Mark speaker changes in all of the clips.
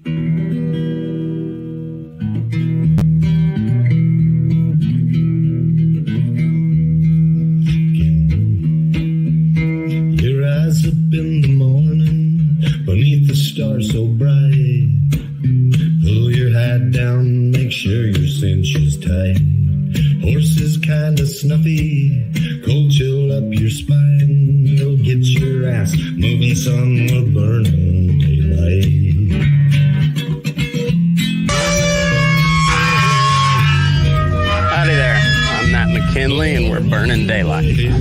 Speaker 1: Your eyes up in the morning, beneath the stars so bright. Pull your hat down, make sure your cinch is tight. Horses kinda snuffy, cold chill up your spine. You'll get your ass moving, son, we're burning daylight.
Speaker 2: Howdy there, I'm Matt McKinley and we're burning daylight.
Speaker 1: In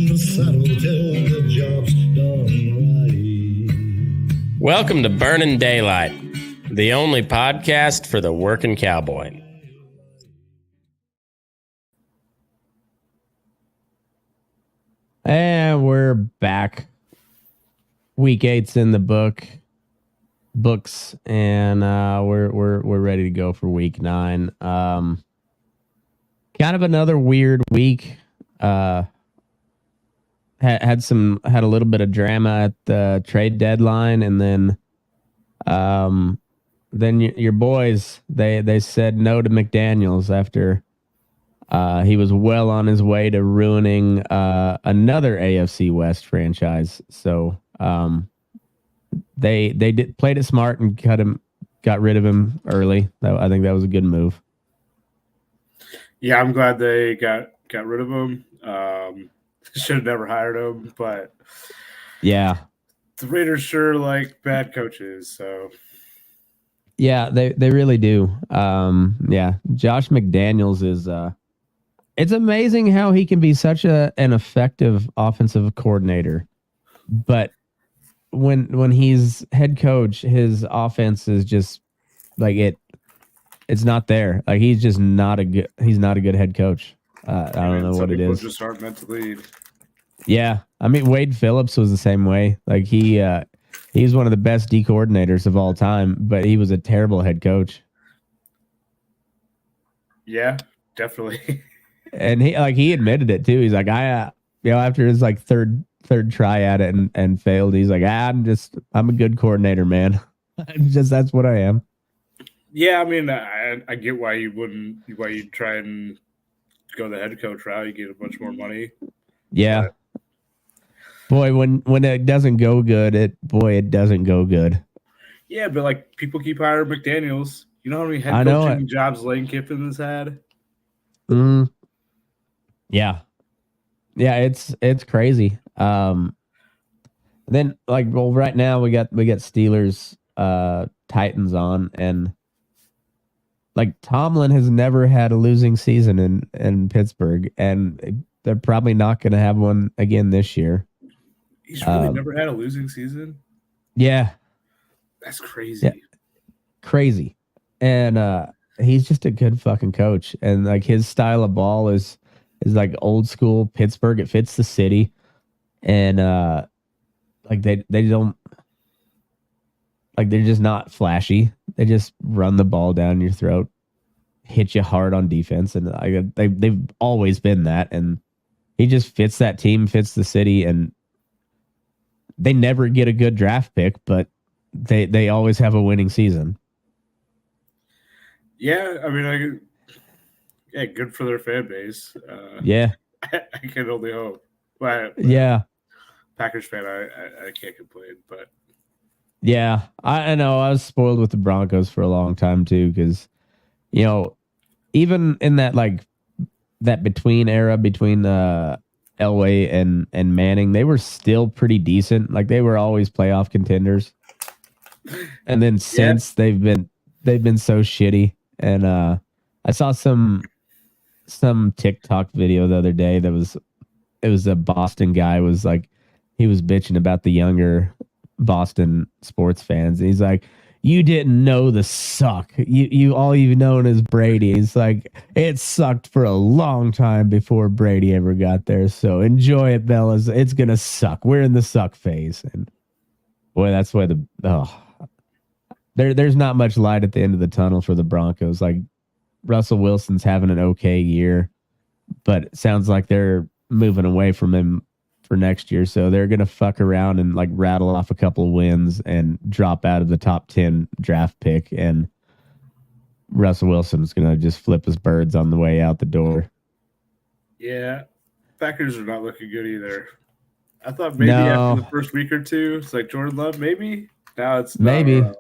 Speaker 1: the saddle till the job's done right.
Speaker 2: Welcome to Burning Daylight, the only podcast for the working cowboy.
Speaker 3: And we're back. Week 8's in the books, and we're ready to go for week 9. Kind of another weird week. Had a little bit of drama at the trade deadline, and then your boys they said no to McDaniels after he was well on his way to ruining another AFC West franchise. So they played it smart and got rid of him early. I think that was a good move.
Speaker 4: Yeah, I'm glad they got rid of him. Should have never hired him, but
Speaker 3: yeah,
Speaker 4: the Raiders sure like bad coaches. So
Speaker 3: yeah, they really do. Yeah, Josh McDaniels is. It's amazing how he can be such an effective offensive coordinator, but when he's head coach, his offense is just like it. It's not there. Like he's just not a good. He's not a good head coach. I don't know what it is.
Speaker 4: Just aren't meant to lead.
Speaker 3: Yeah, I mean Wade Phillips was the same way. Like he's one of the best D coordinators of all time, but he was a terrible head coach.
Speaker 4: Yeah, definitely.
Speaker 3: And he admitted it too. He's like, after his like third try at it and failed, he's like, I'm a good coordinator, man. That's what I am.
Speaker 4: Yeah, I mean, I get why you'd try and go the head coach route. You get a bunch more money.
Speaker 3: Yeah. Boy, when it doesn't go good, it doesn't go good.
Speaker 4: Yeah, but like people keep hiring McDaniels. You know how many head coaching jobs Lane Kiffin has had?
Speaker 3: Yeah. Yeah, it's crazy. Then right now we got Steelers Titans on, and like Tomlin has never had a losing season in Pittsburgh, and they're probably not going to have one again this year.
Speaker 4: He's really never had a losing season?
Speaker 3: Yeah.
Speaker 4: That's crazy. Yeah.
Speaker 3: Crazy. And he's just a good fucking coach, and like his style of ball is like old school Pittsburgh. It fits the city, and like they don't like they're just not flashy. They just run the ball down your throat, hit you hard on defense, and they've always been that. And he just fits that team, fits the city, and they never get a good draft pick, but they always have a winning season.
Speaker 4: Yeah, I mean, good for their fan base.
Speaker 3: Yeah,
Speaker 4: I can only hope. But
Speaker 3: yeah,
Speaker 4: Packers fan, I can't complain. But
Speaker 3: yeah, I know I was spoiled with the Broncos for a long time too, because even in that between era between Elway and Manning, they were still pretty decent. Like they were always playoff contenders, and then since they've been so shitty. And I saw some TikTok video the other day it was a Boston guy was like, he was bitching about the younger Boston sports fans. And he's like, you didn't know the suck. You all you've known is Brady. He's like, it sucked for a long time before Brady ever got there. So enjoy it, fellas. It's gonna suck. We're in the suck phase. And boy, that's why there's not much light at the end of the tunnel for the Broncos. Like Russell Wilson's having an okay year, but it sounds like they're moving away from him for next year. So they're gonna fuck around and like rattle off a couple of wins and drop out of the top 10 draft pick, and Russell Wilson's gonna just flip his birds on the way out the door.
Speaker 4: Yeah, Packers are not looking good either. I thought maybe after the first week or two, it's like Jordan Love, maybe. Now it's
Speaker 3: maybe
Speaker 4: not,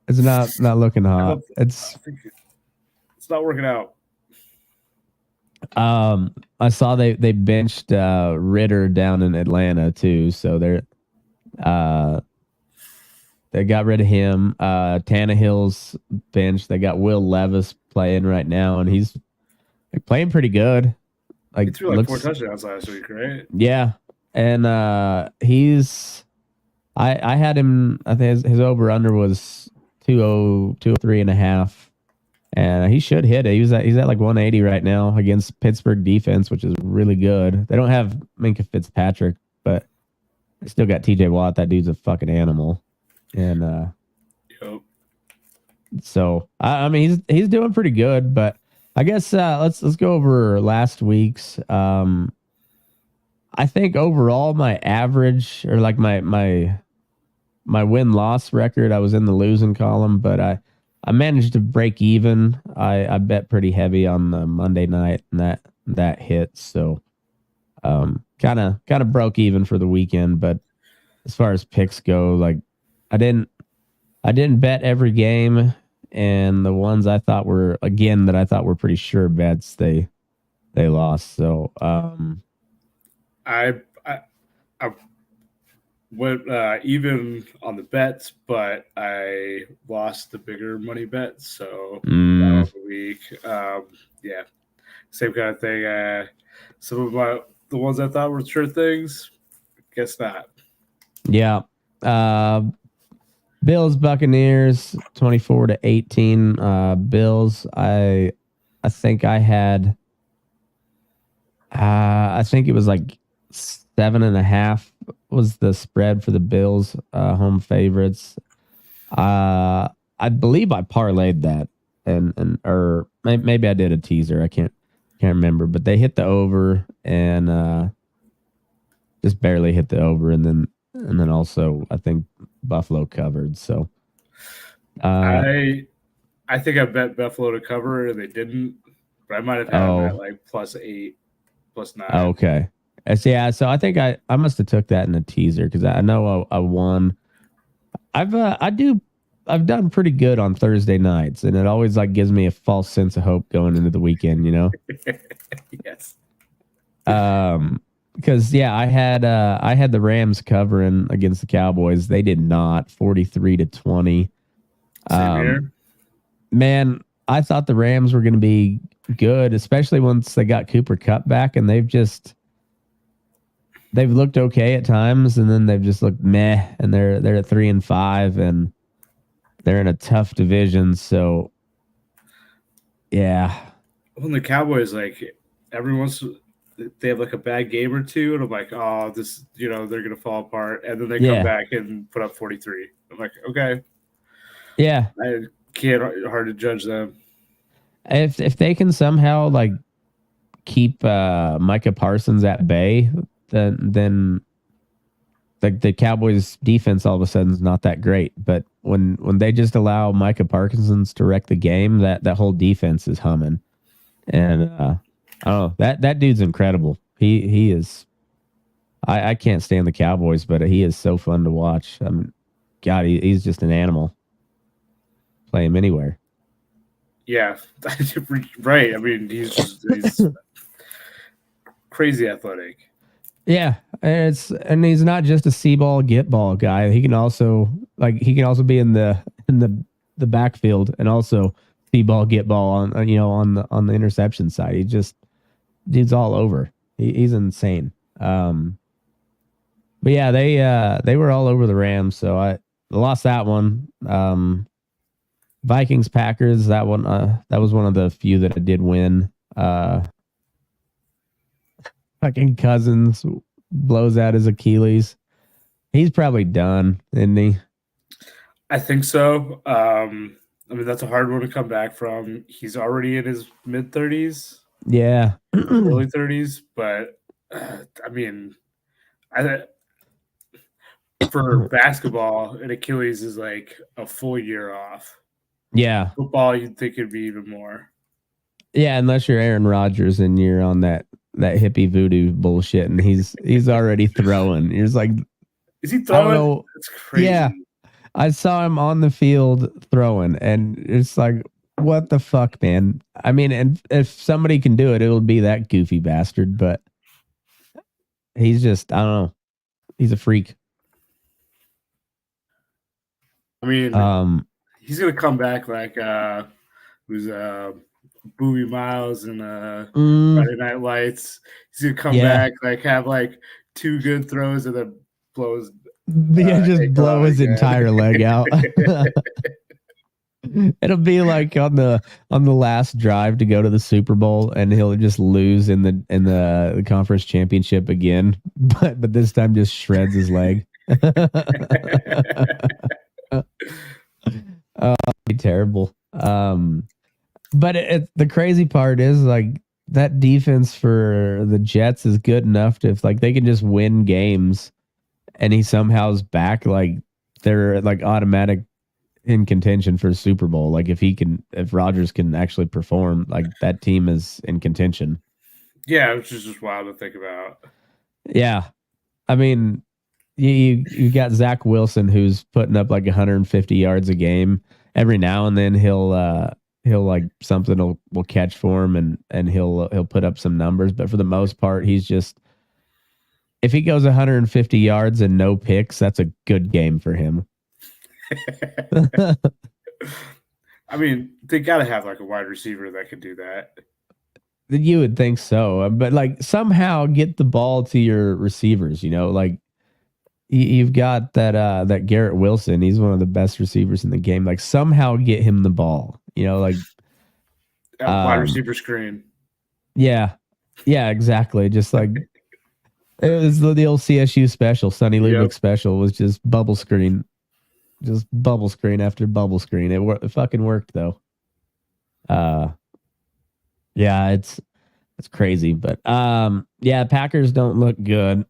Speaker 3: it's not looking hot.
Speaker 4: It's not working out.
Speaker 3: I saw they benched Ritter down in Atlanta too, so they got rid of him. Tannehill's bench. They got Will Levis playing right now, and he's like, playing pretty good. Like,
Speaker 4: he threw like 4 touchdowns last week, right?
Speaker 3: Yeah, and I had him. I think his over under was 203.5. And he should hit it. He's at like 180 right now against Pittsburgh defense, which is really good. They don't have Minka Fitzpatrick, but they still got TJ Watt. That dude's a fucking animal. And
Speaker 4: yep.
Speaker 3: So I mean he's doing pretty good, but I guess let's go over last week's. I think overall my average, or like my win-loss record, I was in the losing column, but I managed to break even. I bet pretty heavy on the Monday night, and that hit. So kind of broke even for the weekend. But as far as picks go, like I didn't bet every game, and the ones I thought were pretty sure bets, they lost. So
Speaker 4: I went even on the bets, but I lost the bigger money bets. So that was a week. Yeah, same kind of thing. Some of the ones I thought were sure things, guess not.
Speaker 3: Yeah. Bills Buccaneers 24-18. Bills. I think I had. I think it was like 7.5 was the spread for the Bills, home favorites. I believe I parlayed that, or maybe I did a teaser. I can't remember, but they hit the over and just barely hit the over, and then also I think Buffalo covered. So
Speaker 4: I think I bet Buffalo to cover and they didn't, but I might have had them at like +8, +9.
Speaker 3: Okay. Yeah, so I think I must have took that in a teaser because I know I won. I've done pretty good on Thursday nights, and it always like gives me a false sense of hope going into the weekend, you know?
Speaker 4: Yes.
Speaker 3: Because I had the Rams covering against the Cowboys. They did not. 43-20.
Speaker 4: Same here.
Speaker 3: Man, I thought the Rams were going to be good, especially once they got Cooper Kupp back, and they've looked okay at times, and then they've just looked meh, and they're at 3-5, and they're in a tough division. So, yeah.
Speaker 4: When the Cowboys, like they have like a bad game or two, and I'm like, oh, this, they're gonna fall apart, and then they come back and put up 43. I'm like, okay,
Speaker 3: yeah,
Speaker 4: I can't hard to judge them.
Speaker 3: If they can somehow like keep Micah Parsons at bay, then like the Cowboys defense all of a sudden is not that great. But when they just allow Micah Parsons to wreck the game, that whole defense is humming. And I don't know, that dude's incredible. He is. I can't stand the Cowboys, but he is so fun to watch. I mean, God, he's just an animal. Play him anywhere.
Speaker 4: Yeah, right. I mean, he's crazy athletic.
Speaker 3: Yeah, and he's not just a see ball get ball guy. He can also be in the backfield and also see ball get ball on the interception side. He just dude's all over. He's insane. But yeah, they were all over the Rams, so I lost that one. Vikings Packers, that one that was one of the few that I did win. Fucking Cousins blows out his Achilles. He's probably done, isn't he?
Speaker 4: I think so. I mean, that's a hard one to come back from. He's already in his mid-30s.
Speaker 3: Yeah.
Speaker 4: Early 30s. But, I mean, For basketball, an Achilles is like a full year off.
Speaker 3: Yeah.
Speaker 4: Football, you'd think it'd be even more.
Speaker 3: Yeah, unless you're Aaron Rodgers and you're on that hippie voodoo bullshit, and he's already throwing. You're just like,
Speaker 4: is he
Speaker 3: I don't
Speaker 4: throwing?
Speaker 3: know.
Speaker 4: That's crazy.
Speaker 3: Yeah, I saw him on the field throwing, and it's like, what the fuck, man? I mean, and if somebody can do it, it'll be that goofy bastard. But he's just, I don't know. He's a freak.
Speaker 4: I mean, he's gonna come back like who's Booby Miles and Friday Night Lights. He's gonna come back like have like 2 good throws and then blows.
Speaker 3: Just blow his entire leg out. It'll be like on the last drive to go to the Super Bowl, and he'll just lose in the conference championship again, but this time just shreds his leg. Be terrible. But the crazy part is like that defense for the Jets is good enough to, if like they can just win games, and he somehow is back, like they're like automatic in contention for a Super Bowl. Like if Rodgers can actually perform, like that team is in contention.
Speaker 4: Yeah, which is just wild to think about.
Speaker 3: Yeah, I mean, you got Zach Wilson who's putting up like 150 yards a game. Every now and then he'll like something will catch for him and he'll put up some numbers, but for the most part he's just, if he goes 150 yards and no picks, that's a good game for him.
Speaker 4: I mean, they got to have like a wide receiver that could do that.
Speaker 3: You would think so, but like somehow get the ball to your receivers, like you've got that Garrett Wilson. He's one of the best receivers in the game. Like somehow get him the ball, like
Speaker 4: wide receiver screen.
Speaker 3: Yeah, exactly. Just like it was the old CSU special, Sonny Lubick special, was just bubble screen after bubble screen. It fucking worked though. Yeah, it's crazy, but Packers don't look good.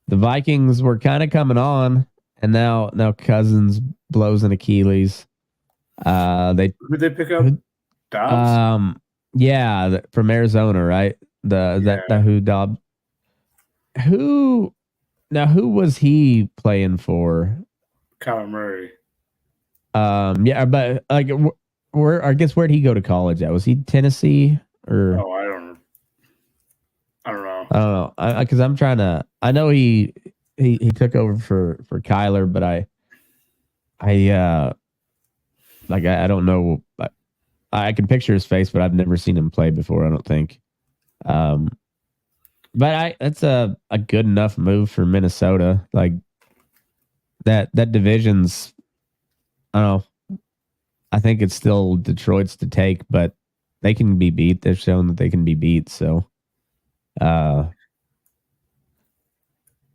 Speaker 3: The Vikings were kind of coming on, and now Cousins blows an Achilles.
Speaker 4: Who'd they pick up? Dobbs?
Speaker 3: From Arizona, right? Dobbs. Who was he playing for?
Speaker 4: Kyler Murray.
Speaker 3: But like where'd he go to college at? Was he Tennessee or?
Speaker 4: Oh, I don't know.
Speaker 3: I don't know. Because I'm trying to. I know he took over for Kyler, but I don't know. I can picture his face, but I've never seen him play before. I don't think. But that's a good enough move for Minnesota. Like that division's. I don't know. I think it's still Detroit's to take, but they can be beat. They've shown that they can be beat. So. I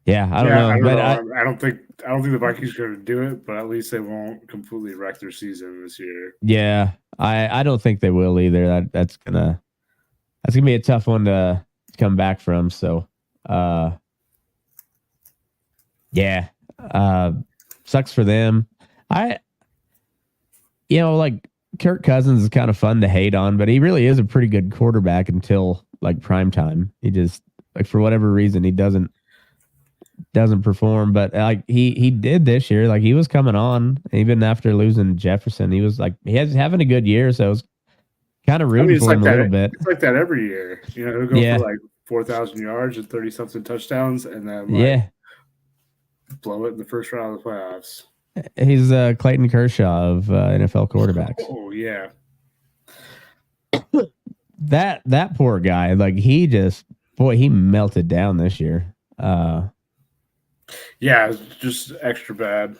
Speaker 3: don't know.
Speaker 4: I don't think the Vikings are going to do it, but at least they won't completely wreck their season this year.
Speaker 3: Yeah, I don't think they will either. That's gonna be a tough one to come back from. So, sucks for them. Like Kirk Cousins is kind of fun to hate on, but he really is a pretty good quarterback until like prime time. He just, like, for whatever reason, he doesn't perform. But like he did this year. Like he was coming on even after losing Jefferson. He was like, having a good year. So I was kind of rooting for him a little bit.
Speaker 4: It's like that every year. He'll go for like 4,000 yards and 30-something touchdowns, and then blow it in the first round of the playoffs.
Speaker 3: He's Clayton Kershaw of NFL quarterbacks.
Speaker 4: Oh yeah.
Speaker 3: That poor guy, like he melted down this year.
Speaker 4: It's just extra bad.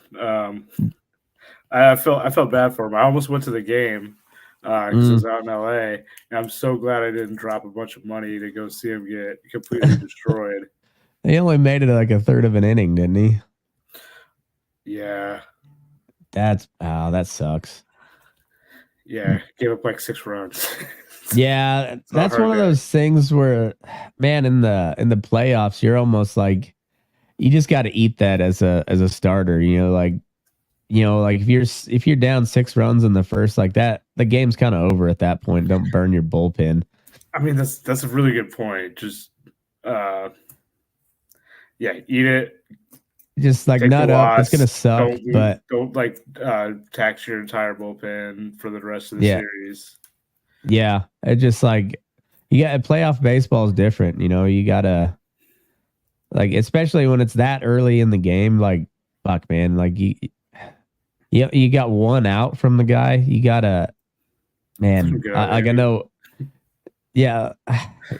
Speaker 4: I felt bad for him. I almost went to the game because I was out in LA, and I'm so glad I didn't drop a bunch of money to go see him get completely destroyed.
Speaker 3: He only made it like a third of an inning, didn't he?
Speaker 4: Yeah.
Speaker 3: That sucks.
Speaker 4: Yeah, gave up like 6 runs.
Speaker 3: Yeah,
Speaker 4: It's not
Speaker 3: that's one of
Speaker 4: hard
Speaker 3: those things where, man, in the playoffs, you're almost like you just got to eat that as a starter. Like if you're down 6 runs in the first, like that, the game's kind of over at that point. Don't burn your bullpen.
Speaker 4: I mean, that's a really good point. Just, yeah, eat it.
Speaker 3: Just like
Speaker 4: Take the
Speaker 3: nut up. It's
Speaker 4: loss.
Speaker 3: gonna suck, but
Speaker 4: Don't like tax your entire bullpen for the rest of the
Speaker 3: yeah,
Speaker 4: series.
Speaker 3: yeah. It's just like you got playoff baseball is different. You gotta like, especially when it's that early in the game. Like, fuck, man. Like you got one out from the guy. You gotta, man. I know. Yeah,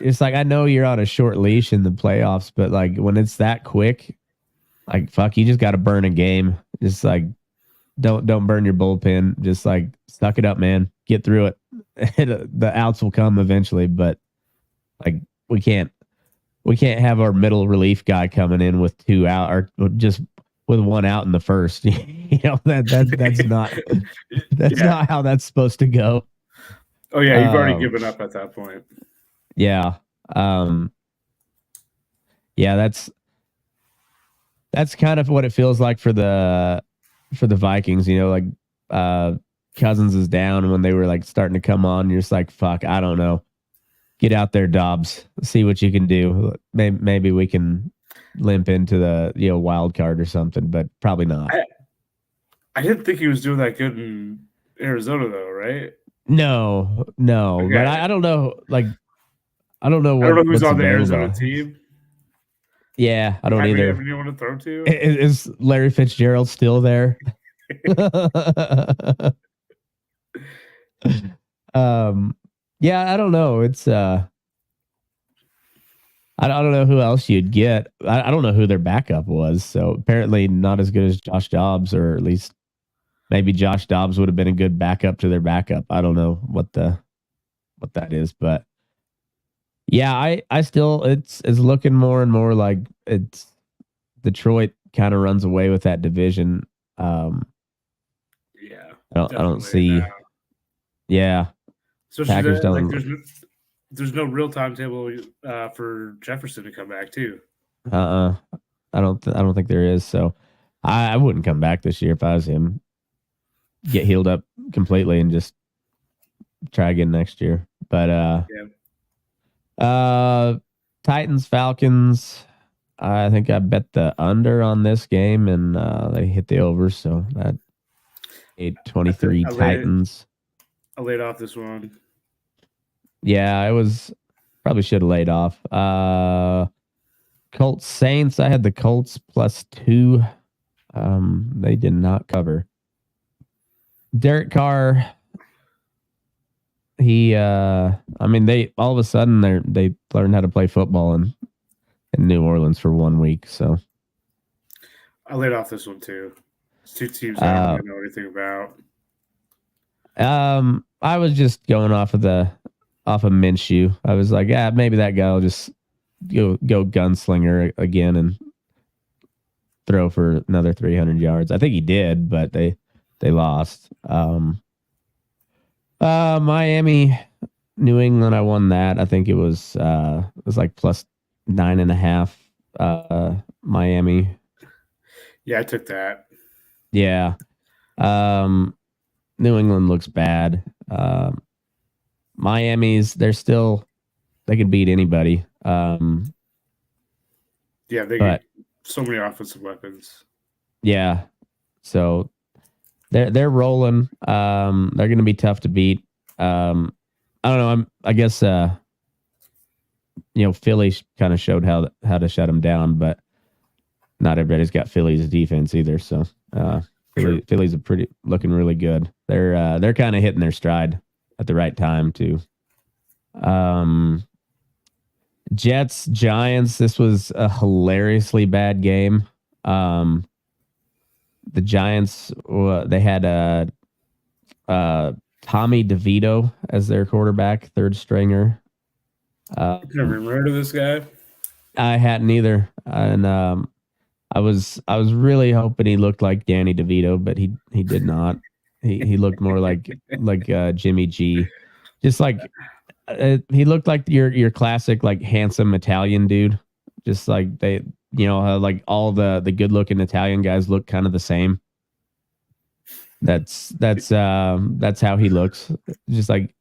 Speaker 3: it's like I know you're on a short leash in the playoffs, but like when it's that quick, like fuck, you just got to burn a game. Just like don't burn your bullpen. Just like suck it up, man. Get through it. The outs will come eventually, but like we can't have our middle relief guy coming in with 2 out or just with 1 out in the first. That's not not how that's supposed to go.
Speaker 4: Oh yeah, you've already given up at that point.
Speaker 3: Yeah. Yeah, that's kind of what it feels like for the Vikings, like Cousins is down when they were like starting to come on. You're just like, fuck, I don't know. Get out there, Dobbs. See what you can do. Maybe we can limp into the wild card or something, but probably not.
Speaker 4: I didn't think he was doing that good in Arizona though, right?
Speaker 3: No. Okay. But I don't know. Like, I don't know
Speaker 4: who's on the Arizona team.
Speaker 3: Yeah, I don't either.
Speaker 4: Have anyone to throw to?
Speaker 3: Is Larry Fitzgerald still there? Yeah, I don't know. It's I don't know who else you'd get. I don't know who their backup was. So apparently not as good as Josh Dobbs, or at least maybe Josh Dobbs would have been a good backup to their backup. I don't know what that is, but yeah, I still it's looking more and more like it's Detroit kind of runs away with that division.
Speaker 4: Yeah,
Speaker 3: I don't see.
Speaker 4: Now.
Speaker 3: Yeah,
Speaker 4: especially
Speaker 3: Packers don't.
Speaker 4: Like, there's no real timetable for Jefferson to come back too.
Speaker 3: I don't think there is. So I wouldn't come back this year if I was him. Get healed up completely and just try again next year. But Titans Falcons. I think I bet the under on this game and they hit the over. So that 8-23 Titans.
Speaker 4: I laid off this one.
Speaker 3: Yeah, I was probably should have laid off. Colts Saints. I had the Colts +2. They did not cover. Derek Carr. He they all of a sudden they learned how to play football in New Orleans for 1 week. So
Speaker 4: I laid off this one too. It's 2 teams I don't really know anything about.
Speaker 3: I was just going off of Minshew. I was like, maybe that guy will just go gunslinger again and throw for another 300 yards. I think he did, but they lost. Miami, New England, I won that. I think it was like +9.5. Miami.
Speaker 4: Yeah, I took that.
Speaker 3: Yeah. New England looks bad. Miami's they can beat anybody.
Speaker 4: Yeah, they got so many offensive weapons.
Speaker 3: Yeah. So they're rolling. They're going to be tough to beat. I don't know. I guess Philly kind of showed how to shut them down, but not everybody's got Philly's defense either. So Philly's looking really good. They're kind of hitting their stride at the right time too. Jets Giants. This was a hilariously bad game. The Giants, they had Tommy DeVito as their quarterback, third stringer.
Speaker 4: Never heard of this guy.
Speaker 3: I hadn't either, and I was really hoping he looked like Danny DeVito, but he did not. He looked more like Jimmy G, just like He looked like your classic like handsome Italian dude. Just like they, how like all the good looking Italian guys look kind of the same. That's how he looks. Just like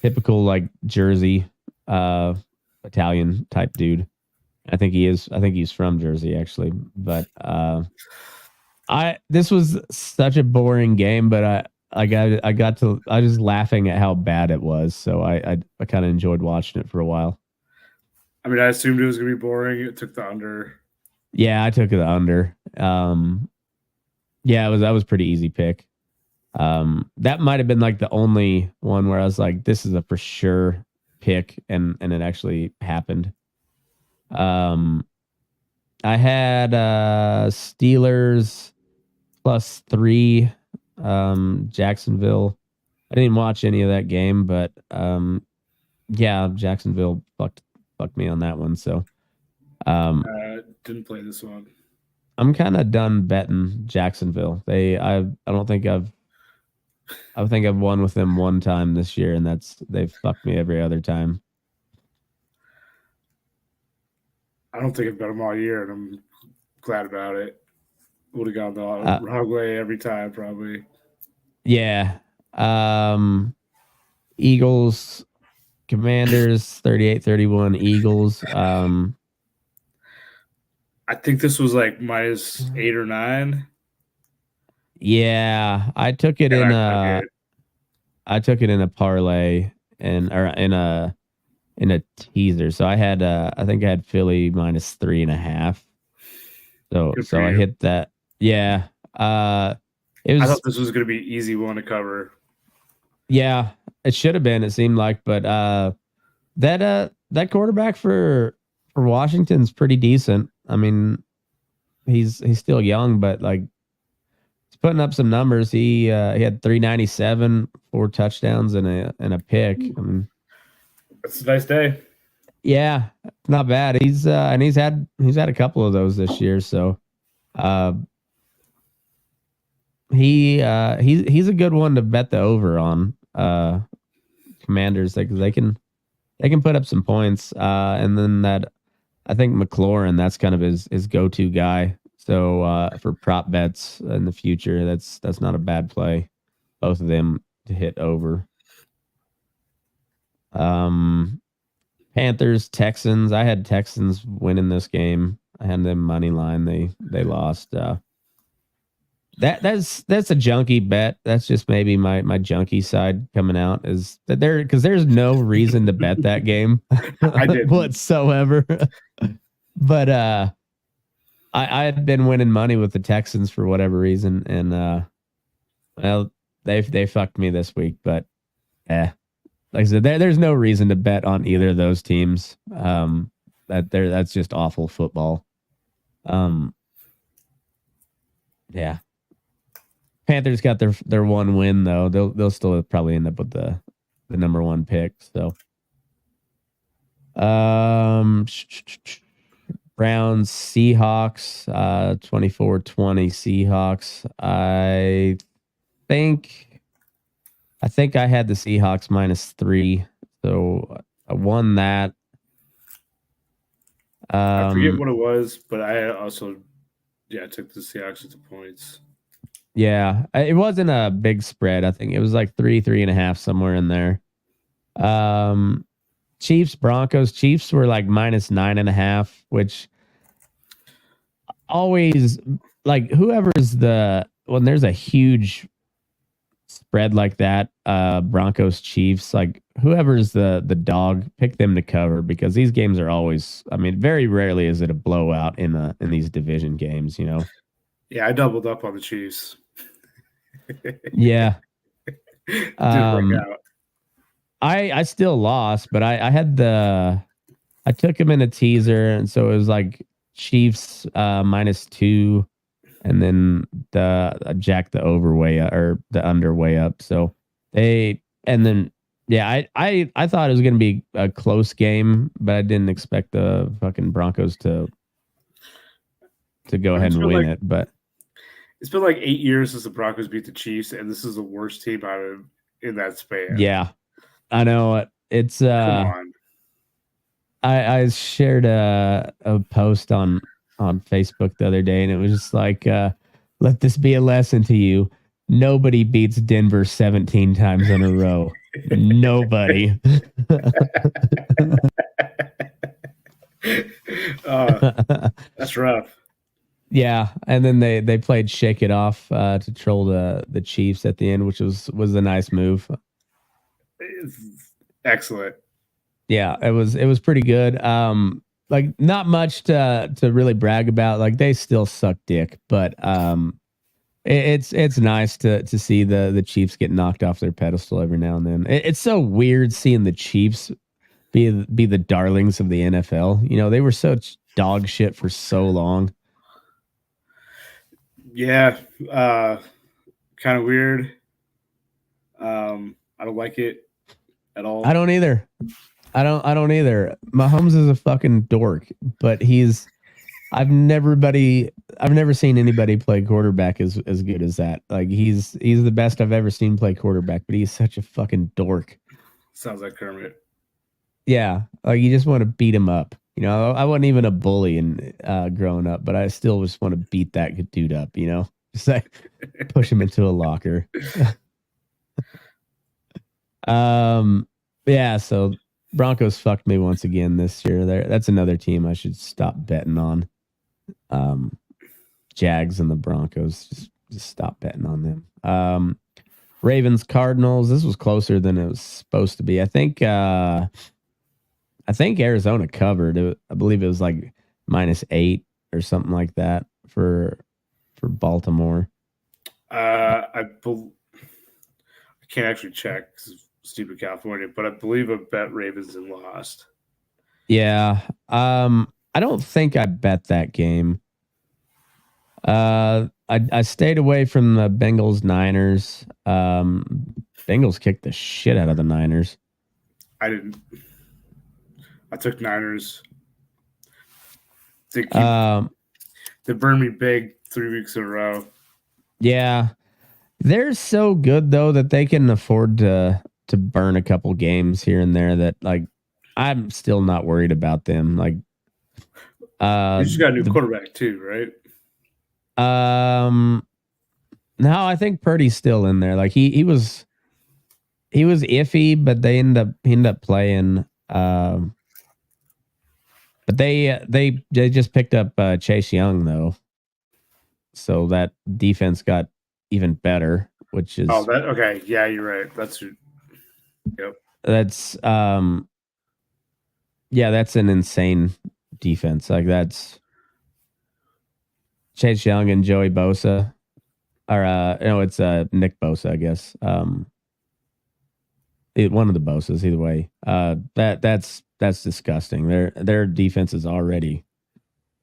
Speaker 3: typical like Jersey Italian type dude. I think he is. I think he's from Jersey actually. But this was such a boring game, but I was laughing at how bad it was. So I kind of enjoyed watching it for a while.
Speaker 4: I mean, I assumed it was going to be boring. It took the under.
Speaker 3: Yeah, I took the under. Yeah, that was pretty easy pick. That might have been like the only one where I was like, this is a for sure pick, and it actually happened. I had Steelers +3, Jacksonville. I didn't watch any of that game, but yeah, Jacksonville fucked me on that one. So
Speaker 4: didn't play this one.
Speaker 3: I'm kind of done betting Jacksonville. I think I've won with them one time this year, and they've fucked me every other time.
Speaker 4: I don't think I've bet them all year, and I'm glad about it. Would have gone the wrong way every time, probably.
Speaker 3: Yeah. Eagles, Commanders, 38-31 Eagles.
Speaker 4: I think this was like -8 or 9.
Speaker 3: Yeah, I took it in a parlay or in a teaser. So I think I had Philly -3.5. So I hit that. Yeah. It was.
Speaker 4: I thought this was going to be easy one to cover.
Speaker 3: Yeah, it should have been. It seemed like, but that quarterback for Washington's pretty decent. I mean, he's still young, but like he's putting up some numbers. He had 397, 4 touchdowns and a pick. I mean,
Speaker 4: it's a nice day.
Speaker 3: Yeah, not bad. He's had a couple of those this year. So, he's a good one to bet the over on. Commanders, because they can put up some points. And then I think McLaurin, that's kind of his go-to guy. So for prop bets in the future, that's not a bad play. Both of them to hit over. Panthers, Texans. I had Texans winning this game. I had them money line. They lost. That's a junkie bet. That's just maybe my junkie side coming out is that because there's no reason to bet that game
Speaker 4: I did
Speaker 3: whatsoever. But I had been winning money with the Texans for whatever reason, and well, they fucked me this week. But like I said, there's no reason to bet on either of those teams. That's just awful football. Yeah. Panthers got their one win though. They'll still probably end up with the number 1 pick. So, Browns, Seahawks, 24-20 Seahawks. I think I had the Seahawks -3, so I won that.
Speaker 4: I forget what it was, but I also took the Seahawks at the points.
Speaker 3: Yeah, it wasn't a big spread. I think it was like 3.5 somewhere in there. Chiefs, Broncos. Chiefs were like -9.5, which always like whoever's when there's a huge spread like that, Broncos, Chiefs, like whoever's the dog, pick them to cover because these games are always. I mean, very rarely is it a blowout in these division games.
Speaker 4: Yeah, I doubled up on the Chiefs.
Speaker 3: Yeah.
Speaker 4: Didn't work out.
Speaker 3: I still lost, but I took him in a teaser, and so it was like Chiefs -2, and then jack the over way or the under way up. So I thought it was gonna be a close game, but I didn't expect the fucking Broncos to go ahead and win it. But
Speaker 4: it's been like 8 years since the Broncos beat the Chiefs, and this is the worst team out of in that span.
Speaker 3: Yeah, I know. It's
Speaker 4: Come on.
Speaker 3: I shared a post on Facebook the other day, and it was just like, let this be a lesson to you. Nobody beats Denver 17 times in a row. Nobody.
Speaker 4: That's rough.
Speaker 3: Yeah, and then they played Shake It Off to troll the Chiefs at the end, which was a nice move.
Speaker 4: It's excellent.
Speaker 3: Yeah, it was pretty good. Like not much to really brag about. Like they still suck dick, but it's nice to see the Chiefs get knocked off their pedestal every now and then. It's so weird seeing the Chiefs be the darlings of the NFL. You know, they were such dog shit for so long.
Speaker 4: Yeah, kind of weird. I don't like it at all.
Speaker 3: I don't either. I don't either. Mahomes is a fucking dork, but I've never seen anybody play quarterback as good as that. Like he's the best I've ever seen play quarterback, but he's such a fucking dork.
Speaker 4: Sounds like Kermit.
Speaker 3: Yeah, like you just want to beat him up. You know, I wasn't even a bully in growing up, but I still just want to beat that dude up. You know, just like push him into a locker. Yeah. So Broncos fucked me once again this year. That's another team I should stop betting on. Jags and the Broncos, just stop betting on them. Ravens Cardinals. This was closer than it was supposed to be. I think Arizona covered. I believe it was like -8 or something like that for Baltimore.
Speaker 4: I can't actually check 'cause of stupid California, but I believe I bet Ravens and lost.
Speaker 3: Yeah. I don't think I bet that game. I stayed away from the Bengals Niners. Bengals kicked the shit out of the Niners.
Speaker 4: I didn't. I took Niners. They burned me big 3 weeks in a row.
Speaker 3: Yeah. They're so good though that they can afford to burn a couple games here and there that like I'm still not worried about them. Like
Speaker 4: You just got a new quarterback too, right?
Speaker 3: No, I think Purdy's still in there. Like he was iffy, but they end up playing. But they just picked up Chase Young though, so that defense got even better. Which is
Speaker 4: okay. Yeah, you're right. Yep.
Speaker 3: That's yeah, that's an insane defense. Like that's Chase Young and Joey Bosa, or no, it's Nick Bosa, I guess. One of the Bosas, either way. That's disgusting. Their defense is already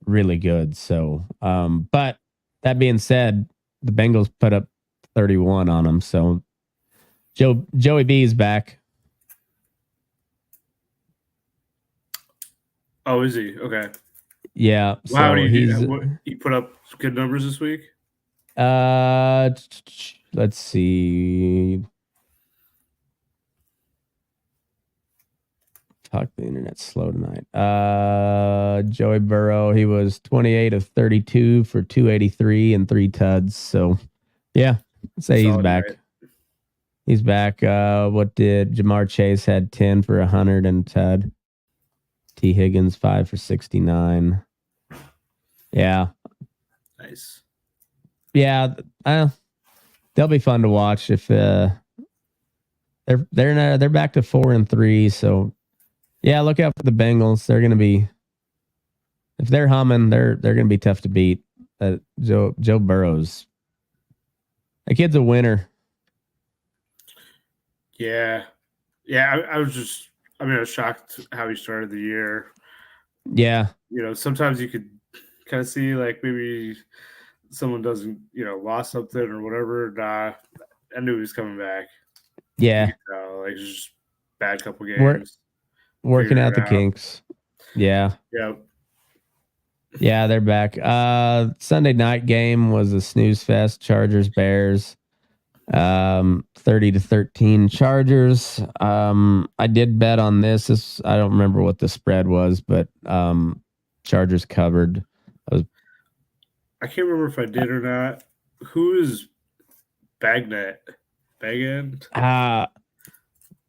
Speaker 3: really good. So, but that being said, the Bengals put up 31 on them. So Joey B is back.
Speaker 4: Oh, is he? Okay.
Speaker 3: Yeah.
Speaker 4: Wow,
Speaker 3: so
Speaker 4: he put up good numbers this week?
Speaker 3: Let's see. Fuck, the internet's slow tonight. Joey Burrow, he was 28 of 32 for 283 and 3 tuds. So, yeah, I'd say he's back.
Speaker 4: Right.
Speaker 3: He's back. What did Jamar Chase had 10 for 100 and tud. T. Higgins 5 for 69. Yeah.
Speaker 4: Nice.
Speaker 3: Yeah, they'll be fun to watch if they're back to 4-3. So yeah, look out for the Bengals. They're gonna be, if they're humming, they're gonna be tough to beat. Joe Burrow's, that kid's a winner.
Speaker 4: Yeah. I was shocked how he started the year.
Speaker 3: Yeah.
Speaker 4: You know, sometimes you could kind of see like maybe someone doesn't, lost something or whatever. Nah, I knew he was coming back.
Speaker 3: Yeah.
Speaker 4: Like just bad couple games.
Speaker 3: Working out the kinks. Yeah.
Speaker 4: Yep.
Speaker 3: Yeah, they're back. Sunday night game was a snooze fest. Chargers, Bears. 30-13 Chargers. I did bet on this. I don't remember what the spread was, but Chargers covered.
Speaker 4: I can't remember if I did or not. Who is Bagnet? Bagend?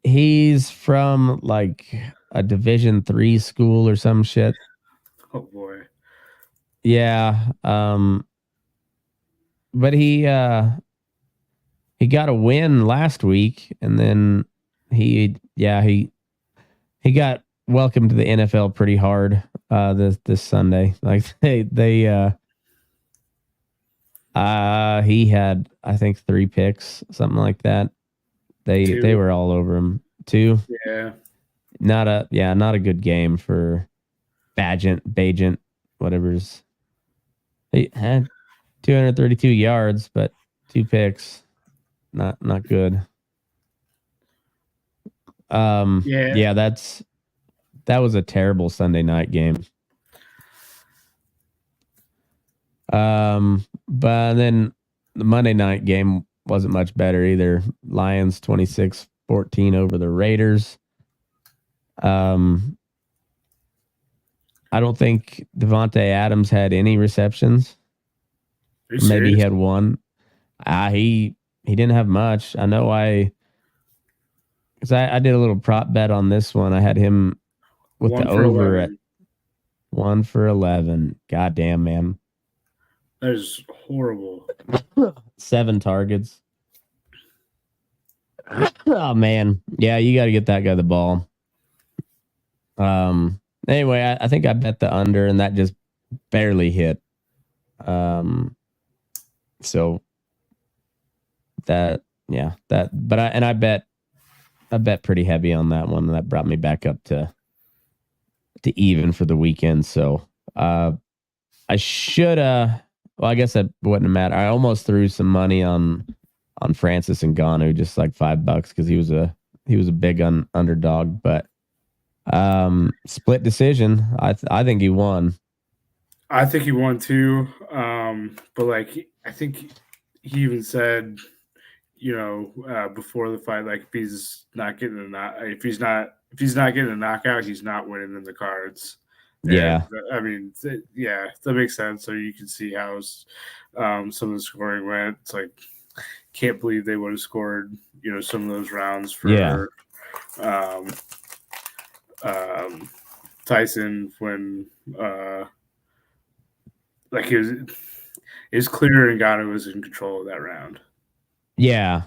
Speaker 3: He's from like a Division 3 school or some shit.
Speaker 4: Oh boy.
Speaker 3: Yeah. But he got a win last week, and then he got welcomed to the NFL pretty hard this Sunday. Like he had, I think, 3 picks, something like that. They were all over him. 2.
Speaker 4: Yeah.
Speaker 3: Not a good game for Bagent, whatever's. He had 232 yards, but 2 picks. Not good. Yeah, that was a terrible Sunday night game. But then the Monday night game wasn't much better either. Lions 26-14 over the Raiders. I don't think Devontae Adams had any receptions. Maybe he had 1. He didn't have much. I know because I did a little prop bet on this one. I had him with the over 11. At 1 for 11. Goddamn, man.
Speaker 4: That is horrible.
Speaker 3: 7 targets. Oh, man. Yeah, you got to get that guy the ball. Anyway, I think I bet the under, and that just barely hit. So but I bet pretty heavy on that one, and that brought me back up to even for the weekend. So I should well, I guess that wouldn't matter. I almost threw some money on Francis Ngannou, just like $5 because he was a big underdog, but split decision. I think he won.
Speaker 4: I think he won too. But like I think he even said, before the fight, like if he's not getting getting a knockout, he's not winning in the cards.
Speaker 3: Yeah.
Speaker 4: And, I mean, that makes sense. So you can see how some of the scoring went. It's like, can't believe they would have scored, some of those rounds for Tyson when it was clear Ngannou was in control of that round.
Speaker 3: Yeah.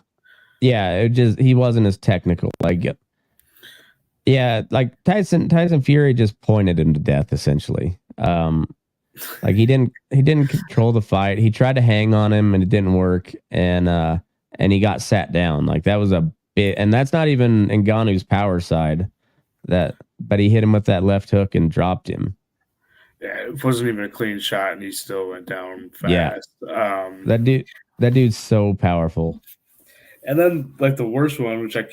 Speaker 3: He wasn't as technical. Like Tyson Fury just pointed him to death essentially. Like he didn't control the fight. He tried to hang on him and it didn't work, and he got sat down. Like that was a bit, and that's not even Ngannou's power side. But he hit him with that left hook and dropped him.
Speaker 4: Yeah, it wasn't even a clean shot, and he still went down fast.
Speaker 3: Yeah. That dude's so powerful.
Speaker 4: And then like the worst one, which I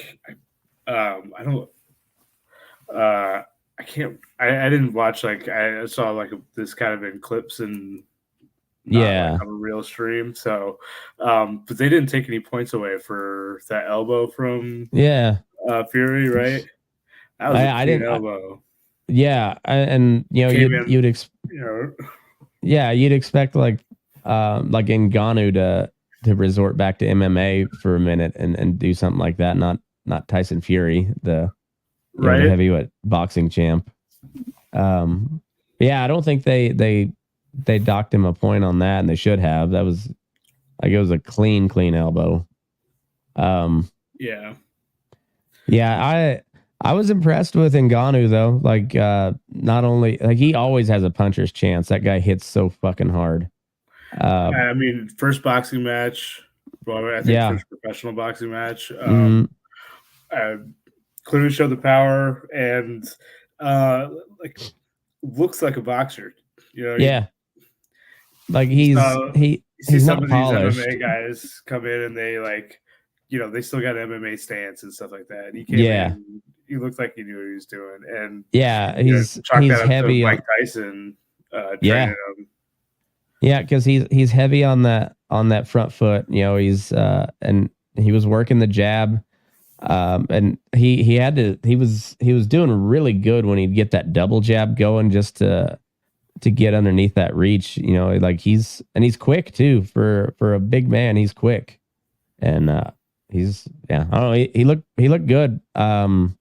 Speaker 4: didn't watch. Like I saw like this kind of in clips and on a real stream. So, but they didn't take any points away for that elbow from Fury, right? That was a clean elbow.
Speaker 3: You'd expect like Ngannou to resort back to MMA for a minute and do something like that. Not Tyson Fury, the heavyweight boxing champ. I don't think they docked him a point on that, and they should have. That was like, it was a clean elbow. I was impressed with Ngannou though. Like not only like he always has a puncher's chance. That guy hits so fucking hard.
Speaker 4: I mean, first boxing match. Well, I think first professional boxing match. Clearly showed the power and like looks like a boxer.
Speaker 3: Like he's not polished.
Speaker 4: These MMA guys come in and they they still got MMA stance and stuff like that. And he came in, he looked like he knew what he was doing. And
Speaker 3: he's heavy.
Speaker 4: Mike Tyson training him.
Speaker 3: Yeah, because he's heavy on that front foot. He's and he was working the jab. And he was doing really good when he'd get that double jab going just to get underneath that reach, like he's quick too for a big man. He's quick, and I don't know. He looked good. I'm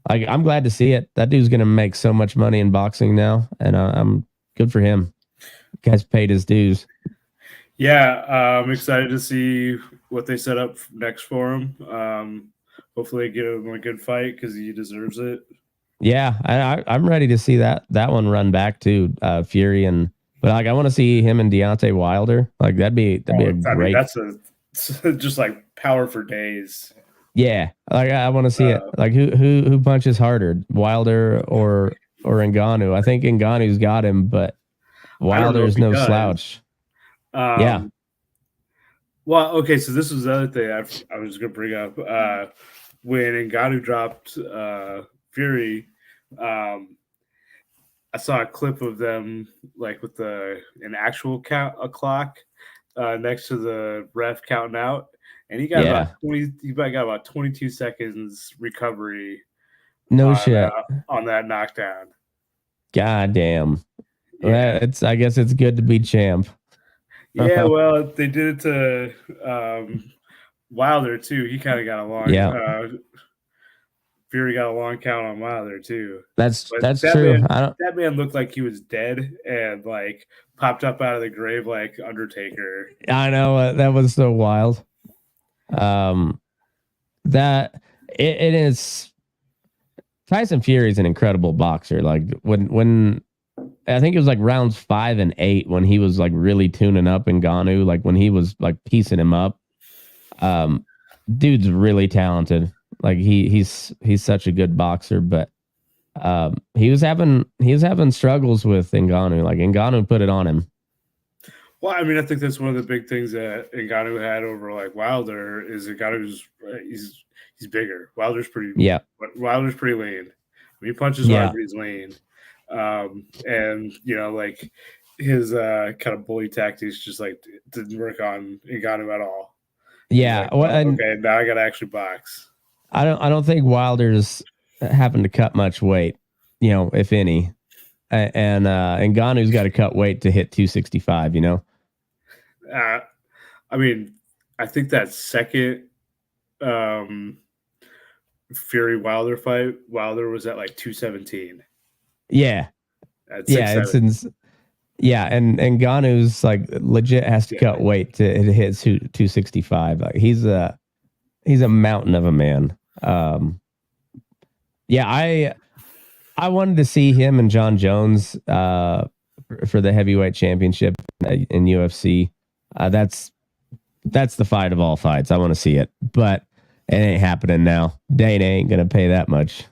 Speaker 3: glad to see it. That dude's gonna make so much money in boxing now, and I'm good for him. Guy's paid his dues.
Speaker 4: Yeah, I'm excited to see what they set up next for him. Hopefully, give him a good fight because he deserves it.
Speaker 3: Yeah, I'm ready to see that one run back to Fury, but I want to see him and Deontay Wilder. Like that'd be a great.
Speaker 4: That's just like power for days.
Speaker 3: Yeah, like I want to see it. Like who punches harder, Wilder or Ngannou? I think Ngannou's got him, but Wilder's no slouch. Yeah.
Speaker 4: Well, okay, so this was the other thing I was going to bring up. When Ngannou dropped Fury, I saw a clip of them like with an actual clock next to the ref counting out, and he got about 22 seconds recovery.
Speaker 3: No shit
Speaker 4: on that knockdown.
Speaker 3: God damn. Yeah. Well, I guess it's good to be champ.
Speaker 4: Yeah, well, they did it to Wilder too. He kind of got a long. Fury got a long count on Wilder too.
Speaker 3: That's true.
Speaker 4: That man looked like he was dead and like popped up out of the grave like Undertaker.
Speaker 3: I know that was so wild. That it is. Tyson Fury is an incredible boxer. Like when I think it was like rounds 5 and 8 when he was like really tuning up Ngannou, like when he was like piecing him up. Dude's really talented. Like he's such a good boxer, but he was having struggles with Ngannou. Like Ngannou put it on him.
Speaker 4: Well, I mean, I think that's one of the big things that Ngannou had over like Wilder is Ngannou's he's bigger. Wilder's pretty lean. I mean, he punches hard, but he's lean. And like his kind of bully tactics just like didn't work on Ngannou at all.
Speaker 3: Yeah.
Speaker 4: Like, okay, now I gotta actually box.
Speaker 3: I don't think Wilder's happened to cut much weight, if any. And Ngannou's got to cut weight to hit 265,
Speaker 4: I mean, I think that second Fury Wilder fight, Wilder was at like 217.
Speaker 3: Yeah.
Speaker 4: At
Speaker 3: 6'7". And Ngannou's like legit has to cut weight to hit 265. Like he's a mountain of a man. I wanted to see him and John Jones for the heavyweight championship in UFC. That's the fight of all fights. I want to see it, but it ain't happening now. Dana ain't gonna pay that much.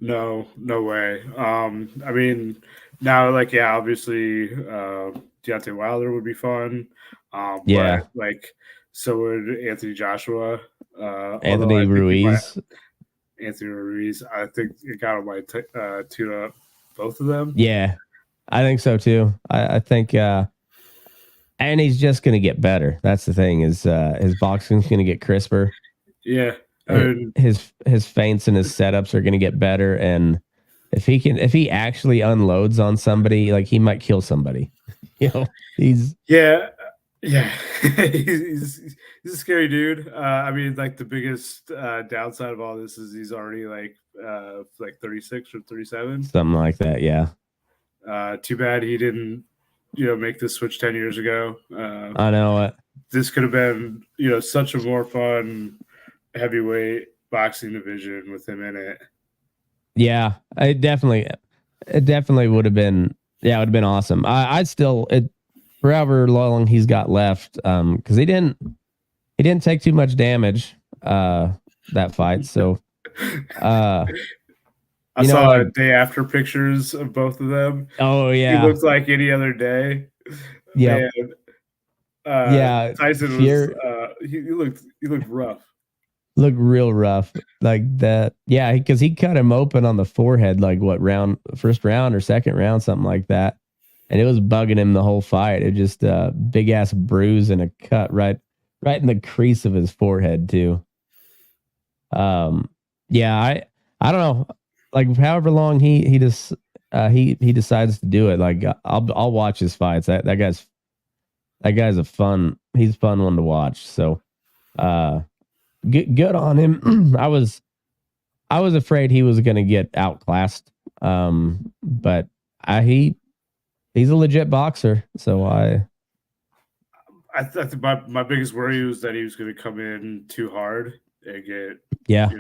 Speaker 4: No way. I mean, now obviously Deontay Wilder would be fun. But like so would Anthony Joshua.
Speaker 3: Anthony Ruiz.
Speaker 4: Anthony Ruiz. I think Ngannou might tune up both of them.
Speaker 3: Yeah, I think so too. I think, and he's just going to get better. That's the thing is his boxing's going to get crisper.
Speaker 4: Yeah,
Speaker 3: his feints and his setups are going to get better. And if he actually unloads on somebody, like he might kill somebody. He's
Speaker 4: Yeah, he's a scary dude. I mean, like the biggest downside of all this is he's already like 36 or 37,
Speaker 3: something like that. Yeah.
Speaker 4: Too bad he didn't, make this switch 10 years ago.
Speaker 3: I know it.
Speaker 4: This could have been, such a more fun heavyweight boxing division with him in it.
Speaker 3: Yeah, it definitely would have been. Yeah, it would have been awesome. I'd still for however long he's got left, because he didn't take too much damage that fight. So
Speaker 4: I saw day after pictures of both of them.
Speaker 3: Oh yeah,
Speaker 4: he looks like any other day.
Speaker 3: Yeah,
Speaker 4: Tyson was he looked rough.
Speaker 3: Looked real rough like that. Yeah, because he cut him open on the forehead, like first round or second round, something like that. And it was bugging him the whole fight. It just big ass bruise and a cut right right in the crease of his forehead too. Yeah, I don't know. Like however long he just he decides to do it. Like I'll watch his fights. That guy's he's a fun one to watch. So good on him. I was afraid he was gonna get outclassed. But he's a legit boxer. So
Speaker 4: I think my biggest worry was that he was going to come in too hard and get
Speaker 3: yeah.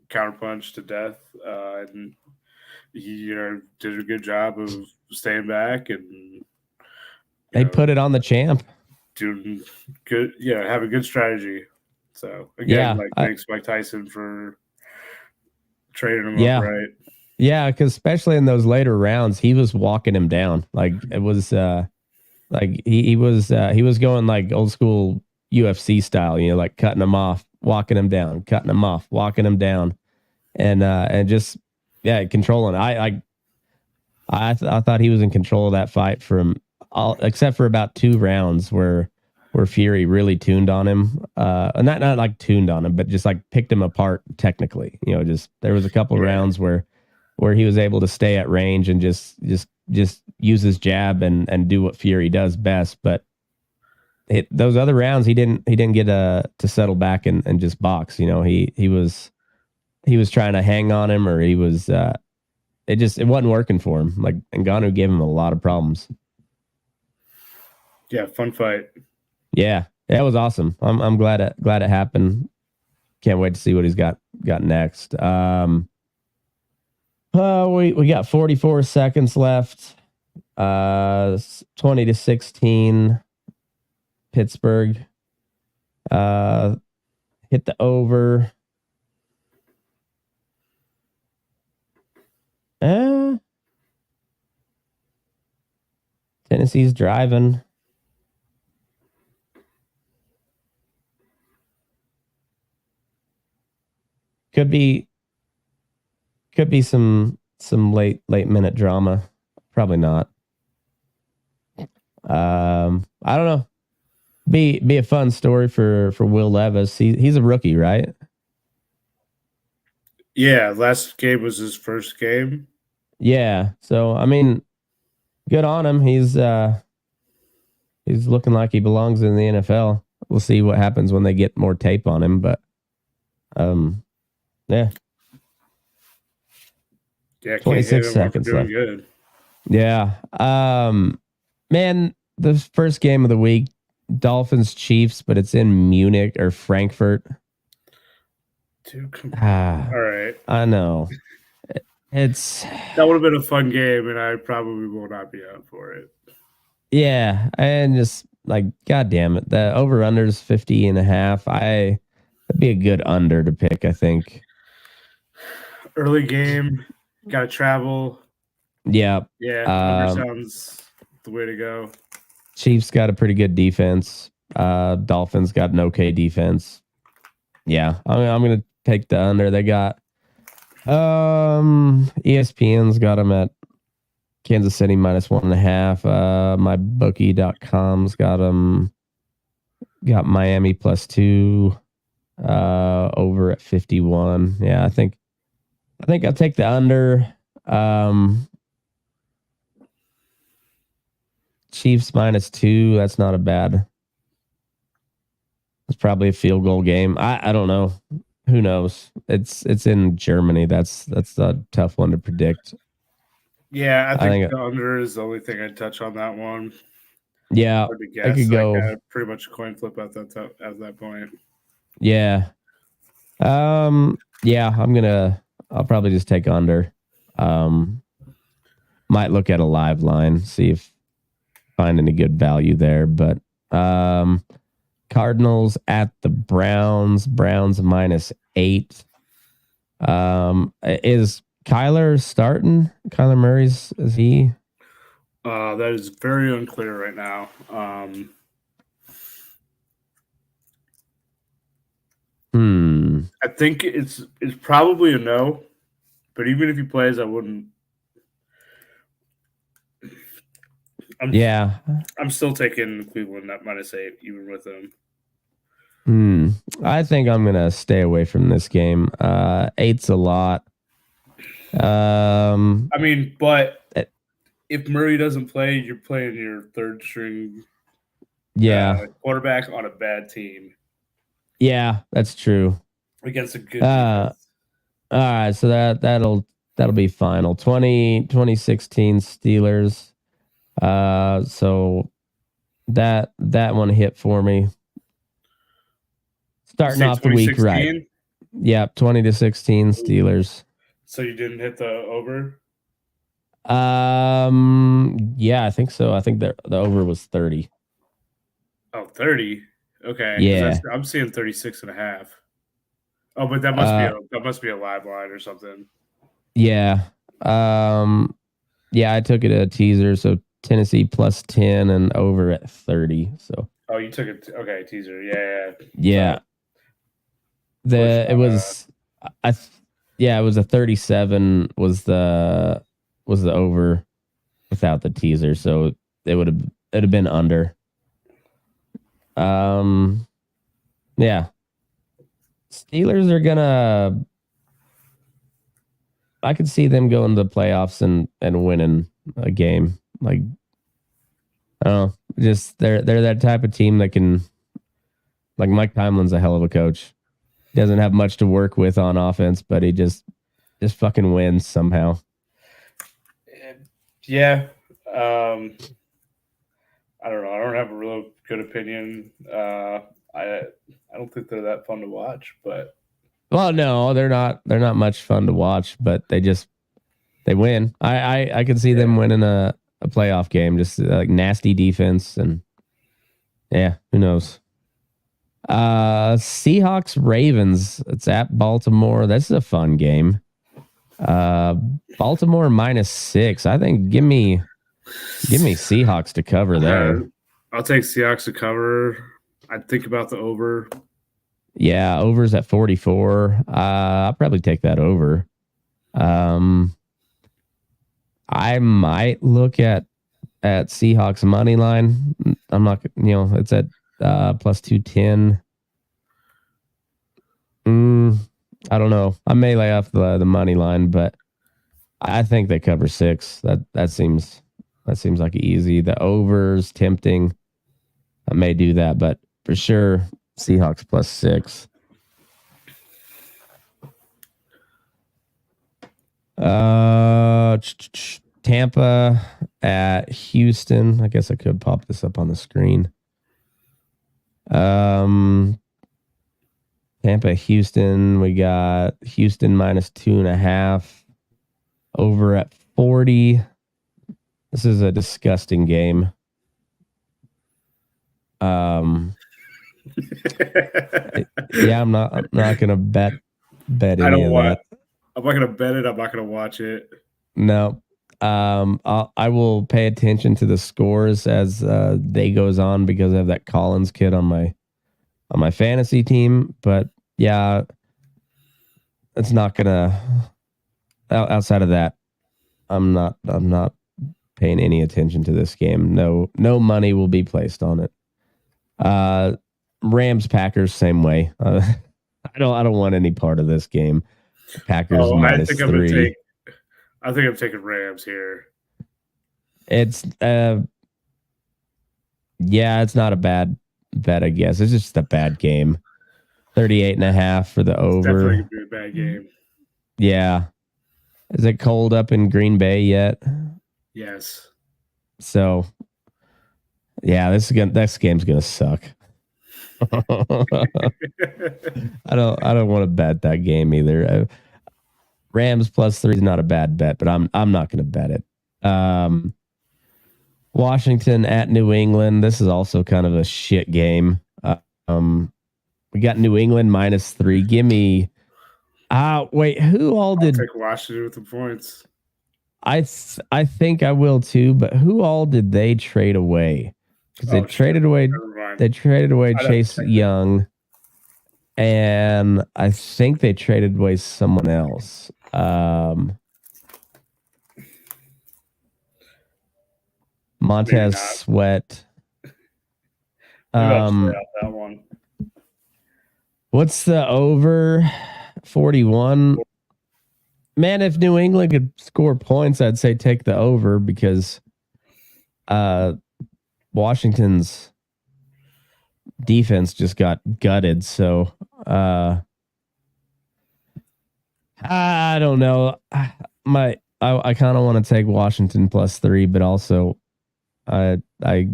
Speaker 4: counterpunched to death, and he did a good job of staying back and
Speaker 3: They put it on the champ.
Speaker 4: doing good. Have a good strategy. So again, thanks Mike Tyson for trading him up right.
Speaker 3: Yeah, because especially in those later rounds, he was walking him down. Like it was like he was going like old school UFC style, like cutting him off, walking him down, cutting him off, walking him down, and just controlling. I thought he was in control of that fight from all except for about 2 rounds where Fury really tuned on him. Not like tuned on him, but just like picked him apart technically. Just there was a couple rounds where he was able to stay at range and just use his jab and do what Fury does best. But those other rounds, he didn't get to settle back and just box. He was trying to hang on him, or he was it wasn't working for him. Like Ngannou gave him a lot of problems.
Speaker 4: Yeah, fun fight.
Speaker 3: Yeah, that was awesome. I'm glad it happened. Can't wait to see what he's got next. We got 44 seconds left. 20-16. Pittsburgh. Hit the over. Tennessee's driving. Could be some late minute drama. Probably not. I don't know. Be a fun story for Will Levis. He's a rookie, right?
Speaker 4: Yeah, last game was his first game.
Speaker 3: Yeah. So I mean, good on him. He's looking like he belongs in the NFL. We'll see what happens when they get more tape on him, but yeah.
Speaker 4: Yeah,
Speaker 3: 26 seconds left.
Speaker 4: Good.
Speaker 3: Yeah. Man, the first game of the week, Dolphins Chiefs, but it's in Munich or Frankfurt.
Speaker 4: Dude, come on. All right.
Speaker 3: I know.
Speaker 4: That would have been a fun game, and I probably will not be out for it.
Speaker 3: Yeah, and just like, God damn it. The over-under is 50.5. That'd be a good under to pick, I think.
Speaker 4: Early game, got to travel.
Speaker 3: Yeah.
Speaker 4: Yeah, under sounds the way to go.
Speaker 3: Chiefs got a pretty good defense. Dolphins got an okay defense. Yeah, I'm going to take the under. They got ESPN's got them at Kansas City -1.5. MyBookie.com's got Miami +2. Over at 51. Yeah, I think I'll take the under. Chiefs -2. That's not a bad. It's probably a field goal game. I don't know. Who knows? It's in Germany. That's a tough one to predict.
Speaker 4: Yeah, I think the under is the only thing I'd touch on that one.
Speaker 3: Yeah,
Speaker 4: hard to guess. I could go pretty much a coin flip at that point.
Speaker 3: Yeah. Yeah, I'll probably just take under. Might look at a live line, see if find any good value there, but Cardinals at the Browns -8. Is Kyler starting? Kyler Murray's is he?
Speaker 4: That is very unclear right now. I think it's probably a no, but even if he plays, I wouldn't. I'm still taking Cleveland at -8, even with him.
Speaker 3: I think I'm gonna stay away from this game. 8's a lot.
Speaker 4: I mean, but
Speaker 3: it-
Speaker 4: if Murray doesn't play, you're playing your third string quarterback on a bad team
Speaker 3: Yeah, that's true.
Speaker 4: against a good
Speaker 3: All
Speaker 4: defense.
Speaker 3: right, so that'll be final. 2016 Steelers. So that one hit for me. Starting off the week right. Yeah, 20-16 Steelers.
Speaker 4: So you didn't hit the over?
Speaker 3: Yeah, I think so. I think the over was 30.
Speaker 4: Oh, 30? Okay.
Speaker 3: Yeah.
Speaker 4: I'm seeing 36.5. Oh, but that must be a live line or something.
Speaker 3: Yeah. Yeah, I took it a teaser, so Tennessee plus 10 and over at 30. So
Speaker 4: oh, you took it. Okay, teaser.
Speaker 3: Yeah. It was a 37 was the over without the teaser, so it'd have been under. Yeah. Steelers are gonna. I could see them going to the playoffs and winning a game. Like, I don't know, just they're that type of team that can. Like Mike Tomlin's a hell of a coach. Doesn't have much to work with on offense, but he just fucking wins somehow.
Speaker 4: Yeah. I don't know. I don't have a real good opinion. I don't think they're that fun to watch, but
Speaker 3: well, no, they're not much fun to watch, but they win. I can see them winning a playoff game, just like nasty defense, and yeah, who knows. Seahawks Ravens. It's at Baltimore. This is a fun game. Baltimore -6. I think give me Seahawks to cover there.
Speaker 4: I'll take Seahawks to cover. I'd think about the over.
Speaker 3: Yeah, over's at 44. I'll probably take that over. I might look at Seahawks money line. I'm not, it's at plus 210. I don't know. I may lay off the money line, but I think they cover 6. That seems like easy. The over's tempting. I may do that, but for sure, Seahawks plus 6. Tampa at Houston. I guess I could pop this up on the screen. Tampa, Houston. We got Houston -2.5. Over at 40. This is a disgusting game. Yeah, I'm not gonna bet any of that.
Speaker 4: I'm not gonna bet it. I'm not gonna watch it.
Speaker 3: No. I will pay attention to the scores as day goes on because I have that Collins kid on my fantasy team. But yeah, it's not gonna. Outside of that, I'm not paying any attention to this game. No money will be placed on it. Rams Packers same way. I don't want any part of this game. Packers -3.
Speaker 4: I think I'm taking Rams here.
Speaker 3: It's it's not a bad bet, I guess. It's just a bad game. 38.5 for the over.
Speaker 4: Definitely gonna be a bad game.
Speaker 3: Yeah. Is it cold up in Green Bay yet?
Speaker 4: Yes.
Speaker 3: So yeah, this game's gonna suck. I don't want to bet that game either. Rams +3 is not a bad bet, but I'm not going to bet it. Washington at New England. This is also kind of a shit game. We got New England -3. Give me. Wait, who all did?
Speaker 4: I'll take Washington with the points.
Speaker 3: I think I will too. But who all did they trade away? Because they traded away. They traded away Chase Young, and I think they traded away someone else. Montez Sweat.
Speaker 4: That one.
Speaker 3: What's the over? 41. Man, if New England could score points, I'd say take the over because Washington's defense just got gutted. So I don't know. I kind of want to take Washington +3, but also I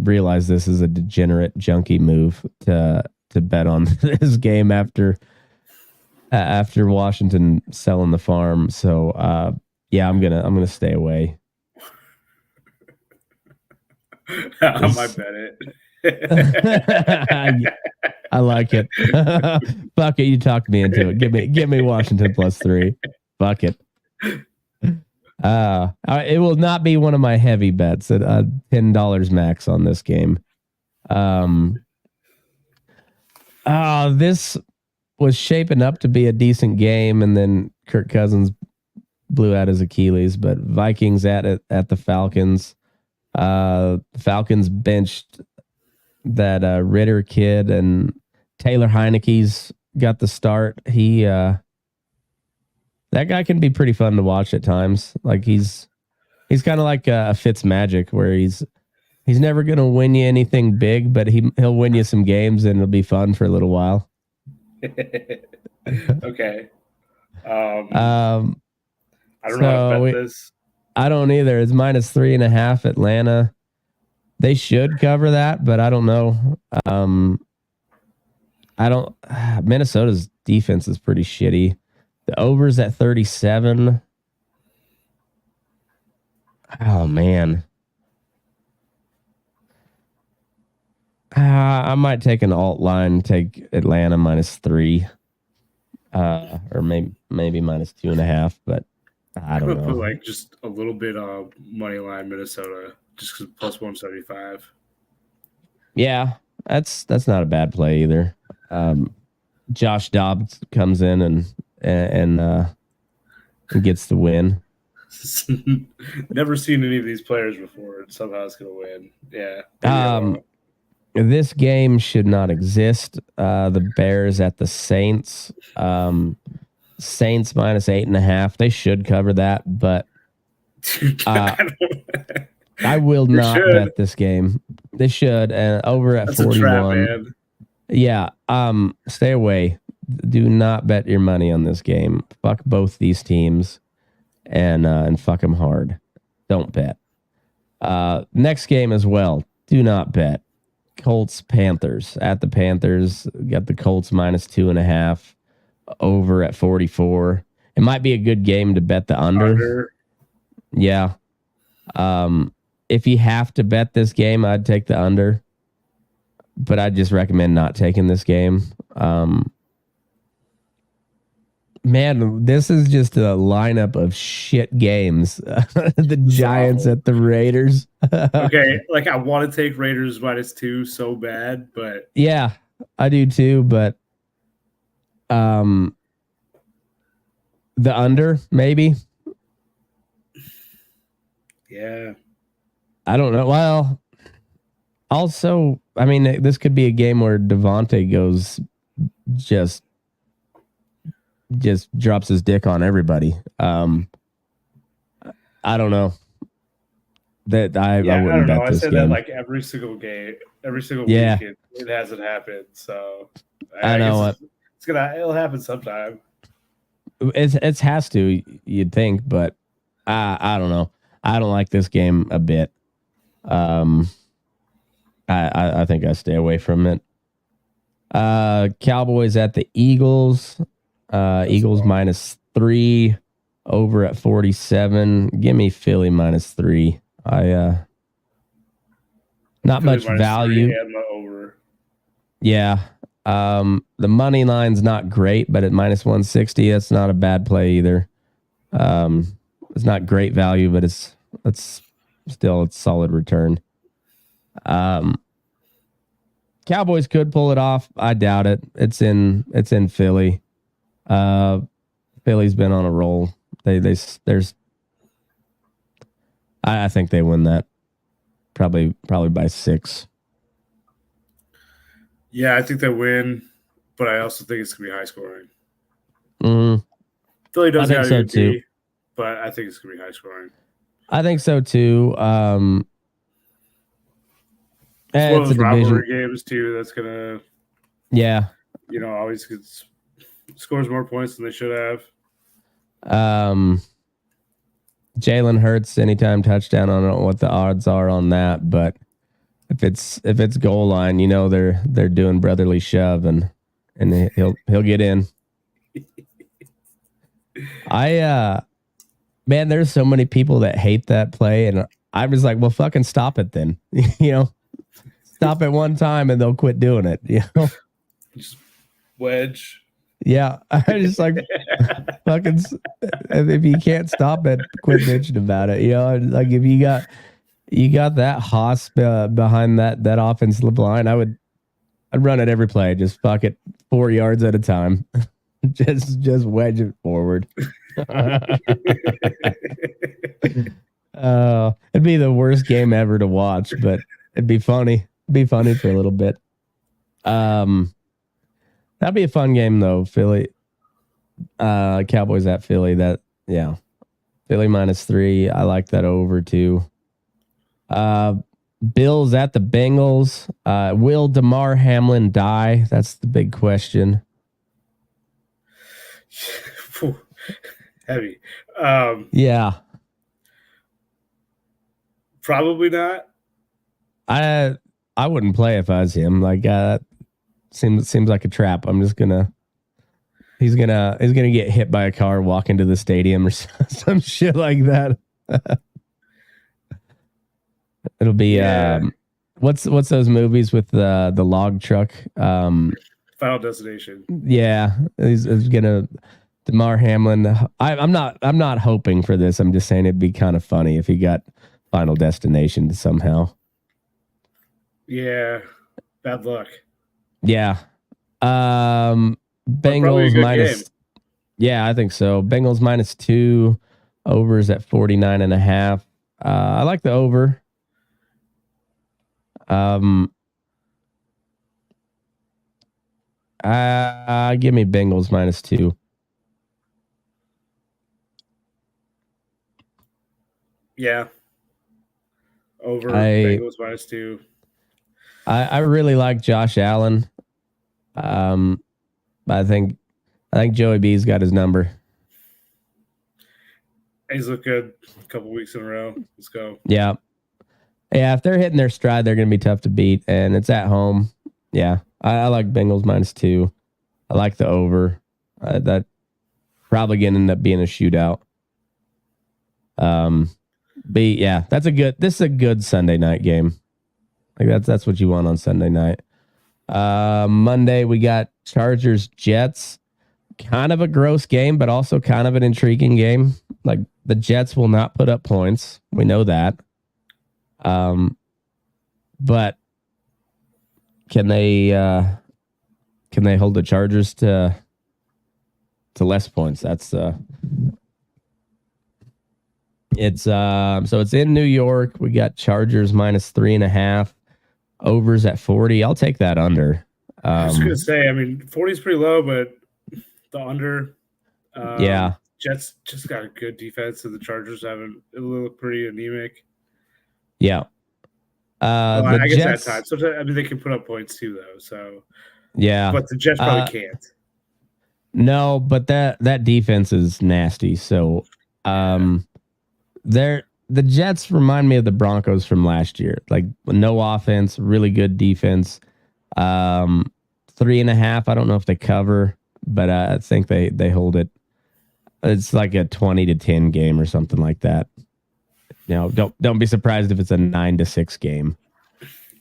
Speaker 3: realize this is a degenerate junkie move to bet on this game after Washington selling the farm. So yeah, I'm gonna stay away.
Speaker 4: I might bet it.
Speaker 3: I like it. Fuck it, you talked me into it. Give me Washington +3. Fuck it. It will not be one of my heavy bets at $10 max on this game. This was shaping up to be a decent game, and then Kirk Cousins blew out his Achilles. But Vikings at the Falcons. Falcons benched that Ritter kid, and Taylor Heineke's got the start. That guy can be pretty fun to watch at times. Like he's kind of like a Fitzmagic, where he's never gonna win you anything big, but he'll win you some games, and it'll be fun for a little while.
Speaker 4: Okay. I don't
Speaker 3: so
Speaker 4: know how to bet this.
Speaker 3: I don't either. It's -3.5 Atlanta. They should cover that, but I don't know. Minnesota's defense is pretty shitty. The over's at 37. Oh man. I might take an alt line, take Atlanta -3. Or maybe -2.5, but I don't know.
Speaker 4: Put like just a little bit of money line Minnesota, just because +175.
Speaker 3: Yeah, that's not a bad play either. Josh Dobbs comes in and gets the win.
Speaker 4: Never seen any of these players before, and somehow it's gonna win. Yeah.
Speaker 3: This game should not exist. The Bears at the Saints. Saints -8.5. They should cover that, but I will not bet this game. They should, and over at 41.
Speaker 4: Trap, man.
Speaker 3: Yeah. Stay away. Do not bet your money on this game. Fuck both these teams, and fuck them hard. Don't bet. Next game as well. Do not bet. Colts Panthers at the Panthers. Got the Colts -2.5. Over at 44. It might be a good game to bet the under. Yeah. If you have to bet this game, I'd take the under. But I'd just recommend not taking this game. Man, this is just a lineup of shit games. The Giants at the Raiders.
Speaker 4: Okay, like I want to take Raiders -2 so bad, but
Speaker 3: yeah, I do too. But the under maybe.
Speaker 4: Yeah,
Speaker 3: I don't know. Well, also, I mean, this could be a game where Devontae goes just drops his dick on everybody. I don't know. That I wouldn't bet this game.
Speaker 4: I said that like every single game, every single week. It hasn't happened, so
Speaker 3: I know it.
Speaker 4: It'll happen sometime.
Speaker 3: It has to, you'd think, but I don't know. I don't like this game a bit. I think I stay away from it. Cowboys at the Eagles. Eagles -3. Over at 47. Give me Philly -3. Not much value.
Speaker 4: Over.
Speaker 3: Yeah. The money line's not great, but at -160, that's not a bad play either. It's not great value, but it's still a solid return. Cowboys could pull it off. I doubt it. It's in Philly. Philly's been on a roll. I think they win that. Probably by 6.
Speaker 4: Yeah, I think they win. but I also think it's going to be high scoring.
Speaker 3: Mm,
Speaker 4: Philly does
Speaker 3: I think
Speaker 4: got
Speaker 3: so
Speaker 4: a good
Speaker 3: too.
Speaker 4: D, but I think it's going to be high scoring.
Speaker 3: I think so too.
Speaker 4: It's one of
Speaker 3: It's a
Speaker 4: those rivalry
Speaker 3: division.
Speaker 4: games too. That's going to,
Speaker 3: Yeah.
Speaker 4: always scores more points than they should have.
Speaker 3: Jalen Hurts anytime touchdown. I don't know what the odds are on that, but if it's goal line, they're doing brotherly shove and he'll get in. Man, there's so many people that hate that play, and I was like, well, fucking stop it then. Stop it one time and they'll quit doing it.
Speaker 4: Just wedge.
Speaker 3: Yeah, I just like fucking. If you can't stop it, quit bitching about it. Like if you got that hoss behind that offensive line, I'd run it every play. Just fuck it 4 yards at a time. just wedge it forward. It'd be the worst game ever to watch, but it'd be funny. It'd be funny for a little bit. That'd be a fun game though. Philly, Cowboys at Philly. Philly -3. I like that over too. Bills at the Bengals. Will DeMar Hamlin die? That's the big question.
Speaker 4: Heavy.
Speaker 3: Yeah.
Speaker 4: Probably not.
Speaker 3: I wouldn't play if I was him. Like seems like a trap. He's gonna get hit by a car, walk into the stadium or some shit like that. It'll be what's those movies with the log truck?
Speaker 4: Final Destination.
Speaker 3: Yeah, he's gonna DeMar Hamlin. I'm not hoping for this. I'm just saying it'd be kind of funny if he got Final Destination somehow.
Speaker 4: Yeah, bad luck.
Speaker 3: Yeah. Bengals minus. Game. Yeah, I think so. Bengals -2. Overs at 49.5. I like the over. Give me Bengals -2.
Speaker 4: Yeah. Over Bengals -2.
Speaker 3: I really like Josh Allen. I think Joey B's got his number.
Speaker 4: He's looked good a couple weeks in a row. Let's go.
Speaker 3: Yeah. Yeah, if they're hitting their stride, they're going to be tough to beat, and it's at home. Yeah, I like Bengals -2. I like the over. That probably going to end up being a shootout. But yeah, this is a good Sunday night game. Like that's what you want on Sunday night. Monday we got Chargers Jets. Kind of a gross game, but also kind of an intriguing game. Like the Jets will not put up points. We know that. But can they hold the Chargers to less points? That's it's in New York. We got Chargers -3.5. Overs at 40. I'll take that under.
Speaker 4: I was gonna say, 40 is pretty low, but the under.
Speaker 3: Yeah.
Speaker 4: Jets just got a good defense, and the Chargers haven't. It look pretty anemic.
Speaker 3: Yeah.
Speaker 4: I guess Jets, at times. Sometimes, they can put up points too, though. So.
Speaker 3: Yeah.
Speaker 4: But the Jets probably can't.
Speaker 3: No, but that defense is nasty. So, the Jets remind me of the Broncos from last year. Like no offense, really good defense. 3.5. I don't know if they cover, but I think they hold it. It's like a 20-10 game or something like that. Don't be surprised if it's a 9-6 game.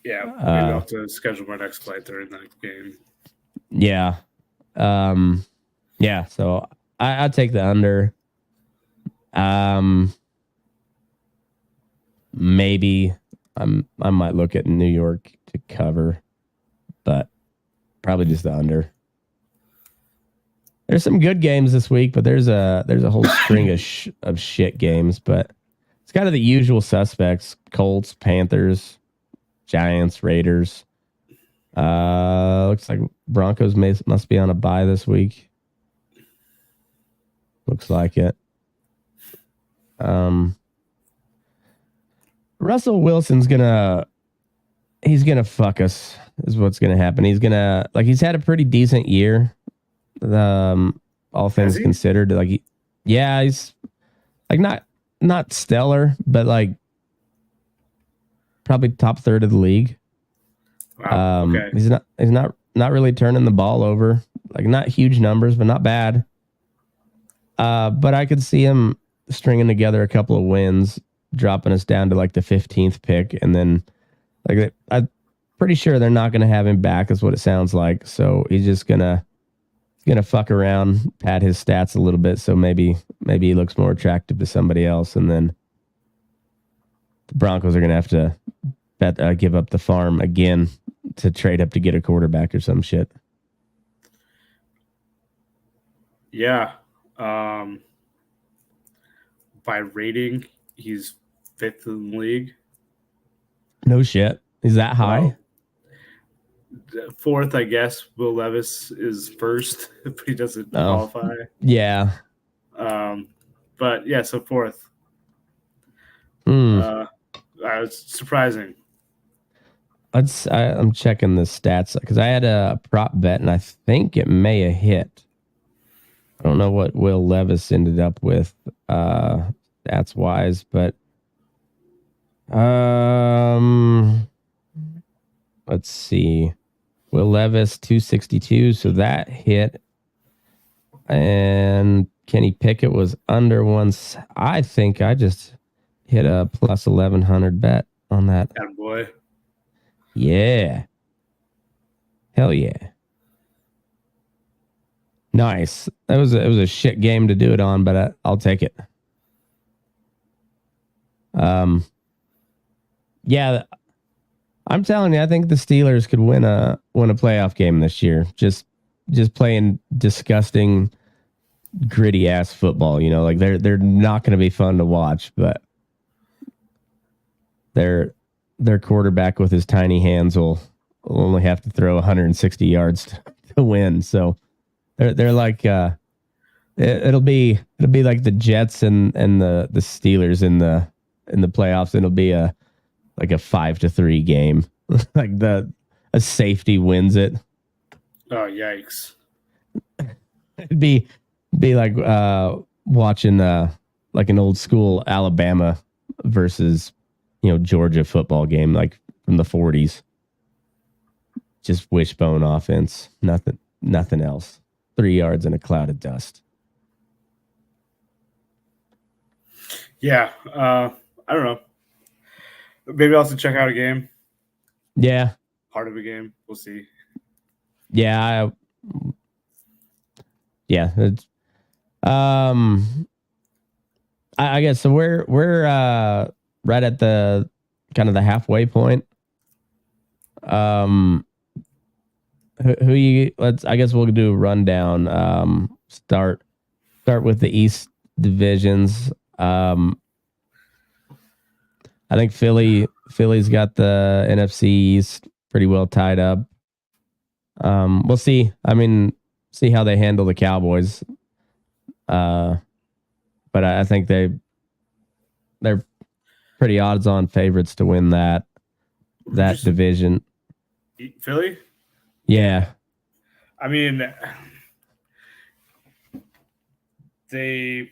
Speaker 4: Yeah, maybe I'll have to schedule my next flight during that game.
Speaker 3: Yeah, yeah. So I'll take the under. Maybe I might look at New York to cover, but probably just the under. There's some good games this week, but there's a whole string of shit games. But it's kind of the usual suspects: Colts, Panthers, Giants, Raiders. Looks like Broncos must be on a bye this week. Looks like it. Russell Wilson's he's gonna fuck us, is what's gonna happen. He's had a pretty decent year. All things considered. He's like not stellar, but like probably top third of the league.
Speaker 4: Wow, okay.
Speaker 3: He's not really turning the ball over. Like not huge numbers, but not bad. But I could see him stringing together a couple of wins, dropping us down to like the 15th pick, and then like I'm pretty sure they're not going to have him back, is what it sounds like. So he's just gonna fuck around, pad his stats a little bit, so maybe he looks more attractive to somebody else, and then the Broncos are gonna have to give up the farm again to trade up to get a quarterback or some shit.
Speaker 4: Yeah. By rating, he's 5th in the league.
Speaker 3: No shit. Is that high?
Speaker 4: Well, 4th, I guess. Will Levis is 1st, but he doesn't qualify.
Speaker 3: Yeah.
Speaker 4: But yeah, so 4th. It's surprising.
Speaker 3: I'm checking the stats because I had a prop bet and I think it may have hit. I don't know what Will Levis ended up with stats wise, but let's see. Will Levis 262, so that hit. And Kenny Pickett was under once. I think I just hit a plus 1100 bet on that.
Speaker 4: Boy.
Speaker 3: Yeah. Hell yeah. Nice. It was a shit game to do it on, but I'll take it. Yeah, I'm telling you, I think the Steelers could win a playoff game this year. Just playing disgusting, gritty ass football. You know, like they're not going to be fun to watch, but their quarterback with his tiny hands will only have to throw 160 yards to win. So they're like it'll be like the Jets and the Steelers in the playoffs. It'll be a 5-3 game. Like a safety wins it.
Speaker 4: Oh yikes!
Speaker 3: It'd be like watching like an old school Alabama versus Georgia football game, like from the 40s. Just wishbone offense, nothing else. 3 yards in a cloud of dust.
Speaker 4: Yeah, I don't know. Maybe I'll have to check out a game.
Speaker 3: Yeah.
Speaker 4: Part of a game. We'll see.
Speaker 3: Yeah. It's, I guess so. We're right at the kind of the halfway point. Who you? I guess we'll do a rundown. Start with the East divisions. I think Philly's got the NFC East pretty well tied up. We'll see. I mean, see how they handle the Cowboys. But I think they're pretty odds-on favorites to win that division.
Speaker 4: Philly?
Speaker 3: Yeah.
Speaker 4: I mean, I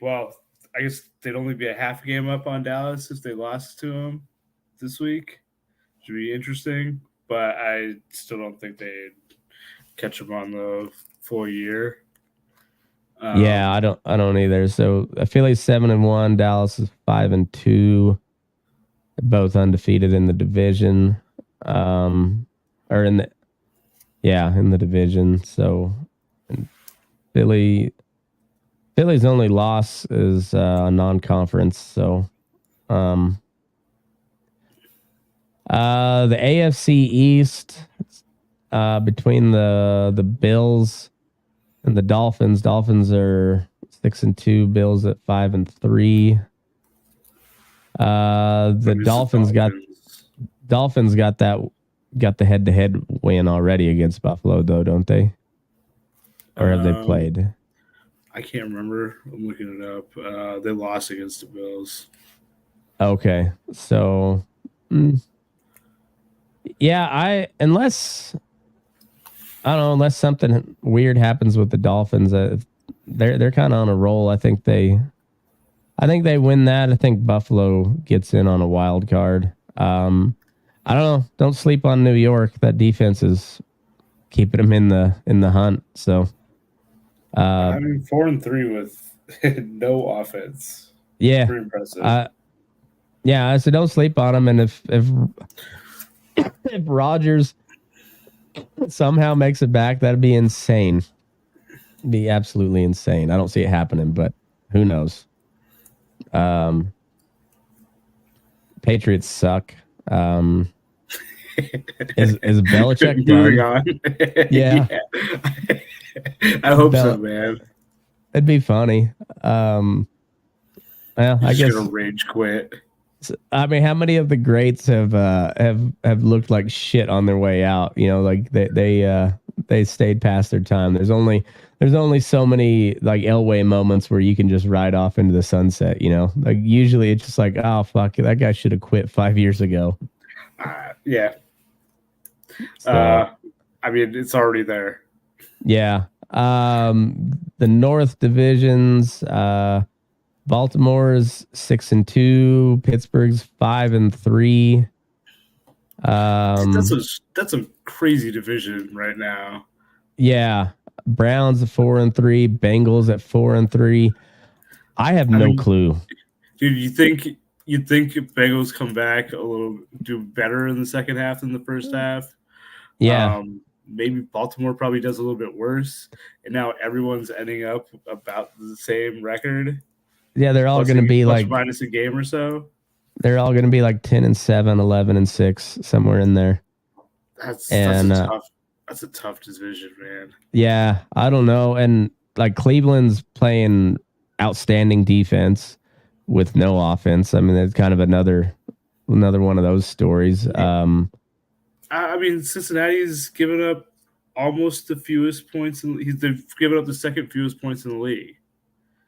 Speaker 4: guess they'd only be a half game up on Dallas if they lost to them this week. Should be interesting, but I still don't think they'd catch them on the full year.
Speaker 3: Yeah, I don't either. So Philly's 7-1, Dallas is 5-2, both undefeated in the division, in the division. So Philly's only loss is a non-conference. So the AFC East between the Bills and the Dolphins. Dolphins are 6-2. Bills at 5-3. The Dolphins got that got the head-to-head win already against Buffalo, though, don't they? Or have they played?
Speaker 4: I can't remember. I'm looking it up. They lost against the Bills.
Speaker 3: Okay, so yeah, unless something weird happens with the Dolphins, they're kind of on a roll. I think they win that. I think Buffalo gets in on a wild card. I don't know. Don't sleep on New York. That defense is keeping them in the hunt. So,
Speaker 4: I mean, 4-3 with no offense.
Speaker 3: Yeah,
Speaker 4: pretty impressive.
Speaker 3: Yeah, so don't sleep on them. And if Rodgers somehow makes it back, that'd be insane. Be absolutely insane. I don't see it happening, but who knows? Patriots suck. Is Belichick
Speaker 4: moving
Speaker 3: done?
Speaker 4: on?
Speaker 3: Yeah.
Speaker 4: I hope so, man.
Speaker 3: It'd be funny. Well, I guess
Speaker 4: gonna rage quit.
Speaker 3: I mean, how many of the greats have looked like shit on their way out? You know, like they stayed past their time. There's only so many like Elway moments where you can just ride off into the sunset. You know, like usually it's just like, oh fuck, that guy should have quit 5 years ago.
Speaker 4: Yeah.
Speaker 3: So,
Speaker 4: I mean, it's already there.
Speaker 3: Yeah. The North divisions. Baltimore's 6-2. Pittsburgh's 5-3.
Speaker 4: That's a crazy division right now.
Speaker 3: Yeah, Browns at 4-3. Bengals at 4-3. I have no clue,
Speaker 4: dude. You'd think if Bengals come back do better in the second half than the first half.
Speaker 3: Yeah.
Speaker 4: Maybe Baltimore probably does a little bit worse, and now everyone's ending up about the same record.
Speaker 3: Yeah, they're all going to be like
Speaker 4: minus a game or so.
Speaker 3: They're all going to be like 10-7, 11-6, somewhere in there.
Speaker 4: That's a tough division, man.
Speaker 3: Yeah, I don't know. And like Cleveland's playing outstanding defense with no offense. I mean, it's kind of another one of those stories.
Speaker 4: I mean, Cincinnati's given up almost the fewest points. They've given up the second fewest points in the league.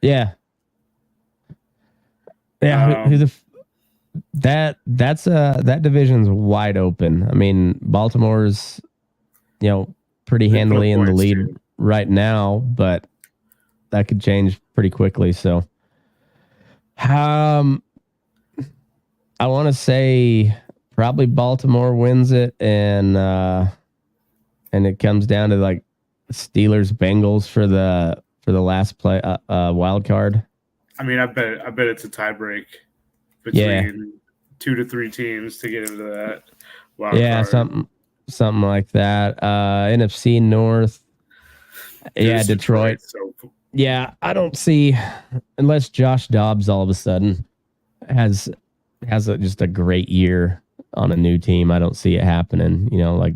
Speaker 3: Yeah. Yeah, that division's wide open. I mean, Baltimore's, pretty handily in the lead right now, but that could change pretty quickly. So, I want to say probably Baltimore wins it, and it comes down to like Steelers Bengals for the last play wild card.
Speaker 4: I mean, I bet it's a tiebreak between 2 to 3 teams to get into that wild card. Something like that. NFC North. Yeah, Detroit. Yeah, I don't see, unless Josh Dobbs all of a sudden has just a great year on a new team. I don't see it happening. Like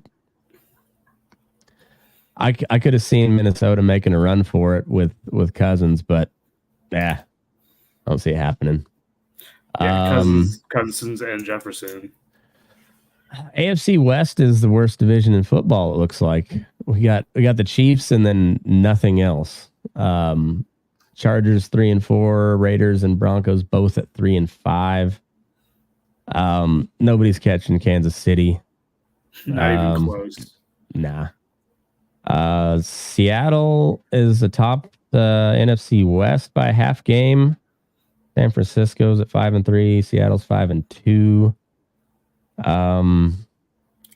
Speaker 4: I could have seen Minnesota making a run for it with Cousins, but I don't see it happening. Yeah, Cousins and Jefferson.
Speaker 3: AFC West is the worst division in football. It looks like we got the Chiefs and then nothing else. Chargers 3-4, Raiders and Broncos both at 3-5. Nobody's catching Kansas City.
Speaker 4: Not even close.
Speaker 3: Nah. Seattle is atop the NFC West by a half game. San Francisco's at 5-3. Seattle's 5-2. I
Speaker 4: mean,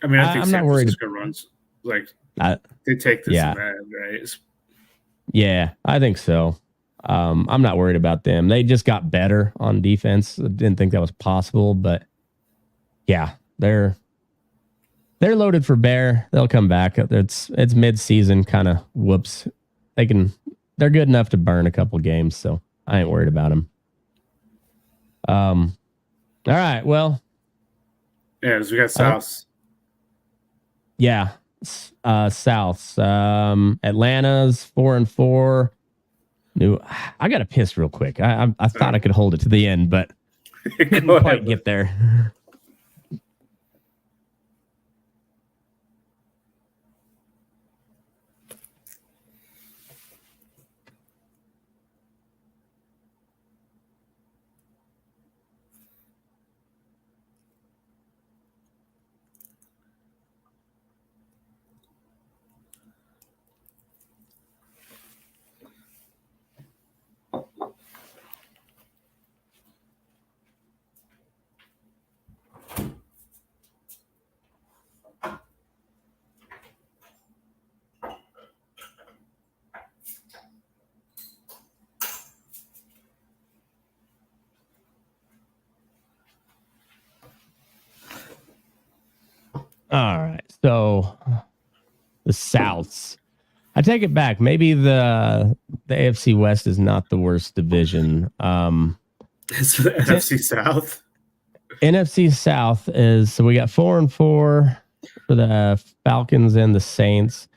Speaker 4: I think San Francisco runs they take this man, right?
Speaker 3: Yeah, I think so. I'm not worried about them. They just got better on defense. I didn't think that was possible, but yeah, they're loaded for bear. They'll come back. It's mid-season kind of whoops. They're good enough to burn a couple games, so I ain't worried about them. All right, well.
Speaker 4: Yeah, so we got South.
Speaker 3: Yeah, South. Atlanta's 4-4. I got to piss real quick. I thought I could hold it to the end, but couldn't quite get there. All right. So the Souths. I take it back. Maybe the AFC West is not the worst division.
Speaker 4: It's the NFC South.
Speaker 3: NFC South is so we got 4-4 for the Falcons and the Saints,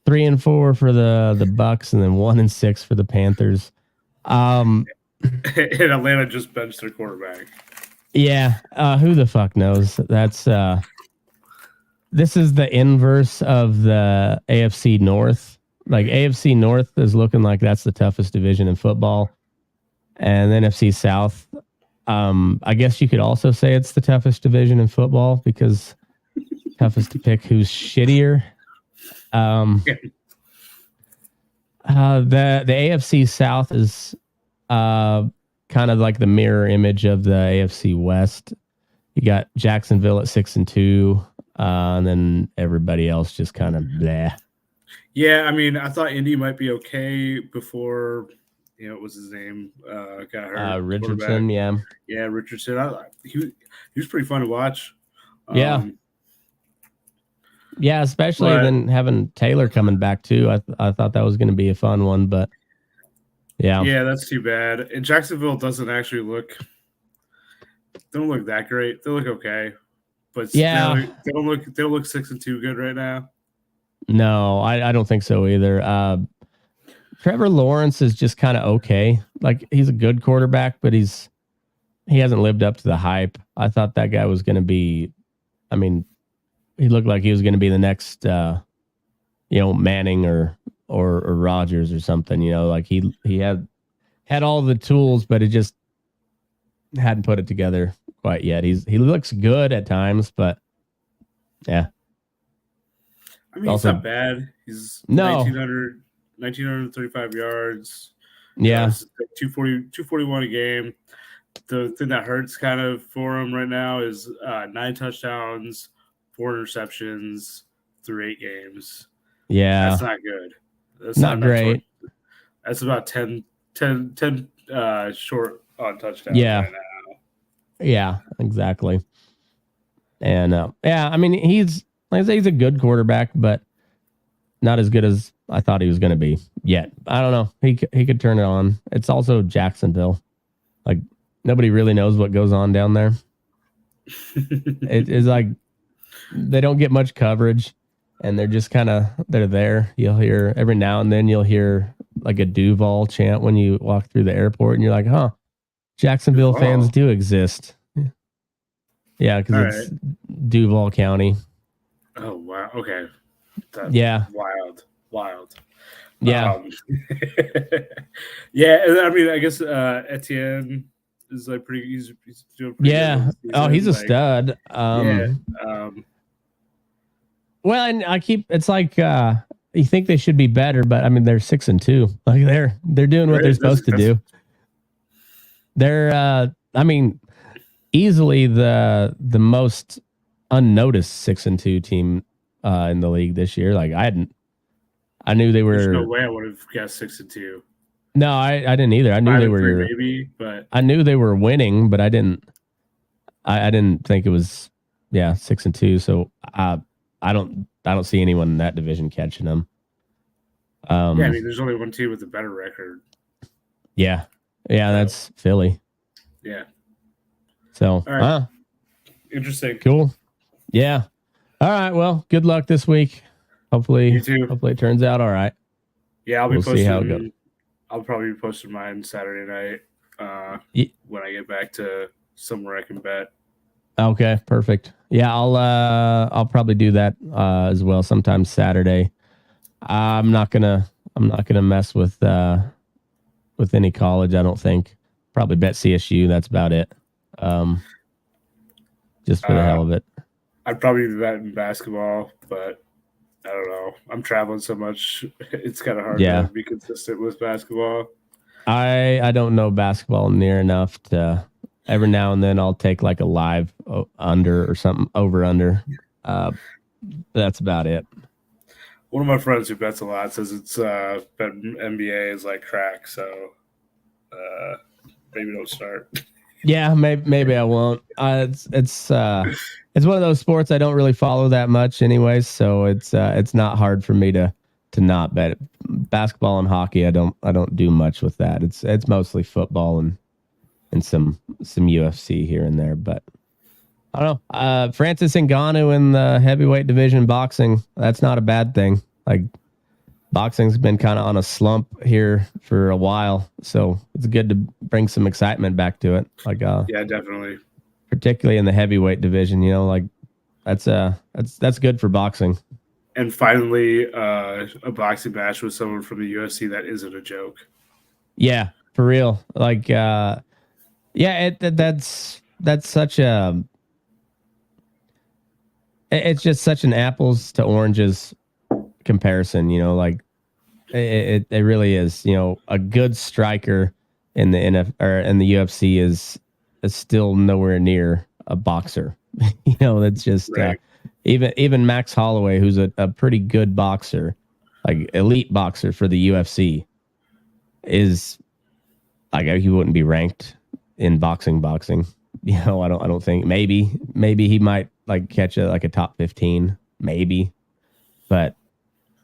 Speaker 3: 3-4 for the Bucks, and then 1-6 for the Panthers.
Speaker 4: And Atlanta just benched their quarterback.
Speaker 3: Yeah, who the fuck knows? That's this is the inverse of the AFC North. Like AFC North is looking like that's the toughest division in football, and NFC South. I guess you could also say it's the toughest division in football because toughest to pick who's shittier. The AFC South is kind of like the mirror image of the AFC West. You got Jacksonville at 6-2, and then everybody else just kind of bleh.
Speaker 4: Yeah, I mean, I thought Indy might be okay before, what was his name? Got hurt.
Speaker 3: Richardson, yeah.
Speaker 4: Yeah, Richardson. He was pretty fun to watch.
Speaker 3: Yeah. Yeah, especially then having Taylor coming back too. I thought that was going to be a fun one, but yeah.
Speaker 4: Yeah, that's too bad. And Jacksonville doesn't actually don't look that great. They look okay. But
Speaker 3: yeah,
Speaker 4: they don't look 6-2 good right now.
Speaker 3: No, I don't think so either. Trevor Lawrence is just kind of okay. Like he's a good quarterback, but he hasn't lived up to the hype. I thought that guy was going to be. I mean, he looked like he was going to be the next, Manning or Rodgers or something. Like he had all the tools, but it just hadn't put it together quite yet. He looks good at times, but yeah.
Speaker 4: I mean, also, he's not bad. He's 1,935 yards.
Speaker 3: Yeah.
Speaker 4: 241 a game. The thing that hurts kind of for him right now is 9 touchdowns, 4 interceptions through 8 games.
Speaker 3: Yeah.
Speaker 4: That's not good. That's
Speaker 3: not great.
Speaker 4: That's about 10 short on touchdowns right now.
Speaker 3: Yeah, exactly. And I mean, he's a good quarterback, but not as good as I thought he was going to be yet. I don't know. He could turn it on. It's also Jacksonville. Like nobody really knows what goes on down there. It is like they don't get much coverage, and they're just they're there. You'll hear every now and then like a Duval chant when you walk through the airport, and you're like, huh. Jacksonville fans do exist. Yeah, because it's Duval County.
Speaker 4: Oh, wow. Okay. That's wild.
Speaker 3: Yeah.
Speaker 4: Yeah, I mean, I guess Etienne is like he's doing pretty good.
Speaker 3: Oh, he's a stud. Well, and it's like you think they should be better, but I mean they're 6-2. Like they're doing what they're supposed to do. They're I mean easily the most unnoticed 6-2 team in the league this year. Like I knew they were.
Speaker 4: There's no way I would have guessed 6-2.
Speaker 3: No, I didn't either. I knew they were
Speaker 4: maybe, but
Speaker 3: I knew they were winning, but I didn't think it was 6-2. So I don't see anyone in that division catching them.
Speaker 4: I mean, there's only one team with a better record.
Speaker 3: Yeah, that's Philly.
Speaker 4: Yeah.
Speaker 3: So,
Speaker 4: all right. Interesting.
Speaker 3: Cool. Yeah. All right. Well, good luck this week. Hopefully it turns out all right.
Speaker 4: Yeah, we'll
Speaker 3: see how it goes.
Speaker 4: I'll probably be posting mine Saturday night when I get back to somewhere I can bet.
Speaker 3: Okay, perfect. Yeah, I'll probably do that as well sometime Saturday. I'm not gonna mess with any college. I don't think. Probably bet CSU. That's about it. Just for the hell of it.
Speaker 4: I'd probably be betting basketball, but I don't know. I'm traveling so much; it's kind of hard to be consistent with basketball.
Speaker 3: I don't know basketball near enough to. Every now and then I'll take like a live under or something over under. That's about it.
Speaker 4: One of my friends who bets a lot says it's bet NBA is like crack, so maybe don't start.
Speaker 3: Yeah, maybe I won't. It's one of those sports I don't really follow that much, anyways. So it's not hard for me to not bet. Basketball and hockey, I don't do much with that. It's mostly football and some UFC here and there. But I don't know. Francis Ngannou in the heavyweight division boxing. That's not a bad thing. Like boxing's been kind of on a slump here for a while, so it's good to bring some excitement back to it. Like
Speaker 4: Yeah, definitely.
Speaker 3: particularly in the heavyweight division, like that's good for boxing.
Speaker 4: And finally, a boxing match with someone from the UFC that isn't a joke.
Speaker 3: Yeah, for real. Like that's such a it's just such an apples to oranges comparison, like it really is. A good striker in the in the UFC is still nowhere near a boxer. That's just
Speaker 4: Right.
Speaker 3: even Max Holloway, who's a pretty good boxer, like elite boxer for the UFC, is like he wouldn't be ranked in boxing. I don't think. Maybe he might like catch a top 15, maybe, but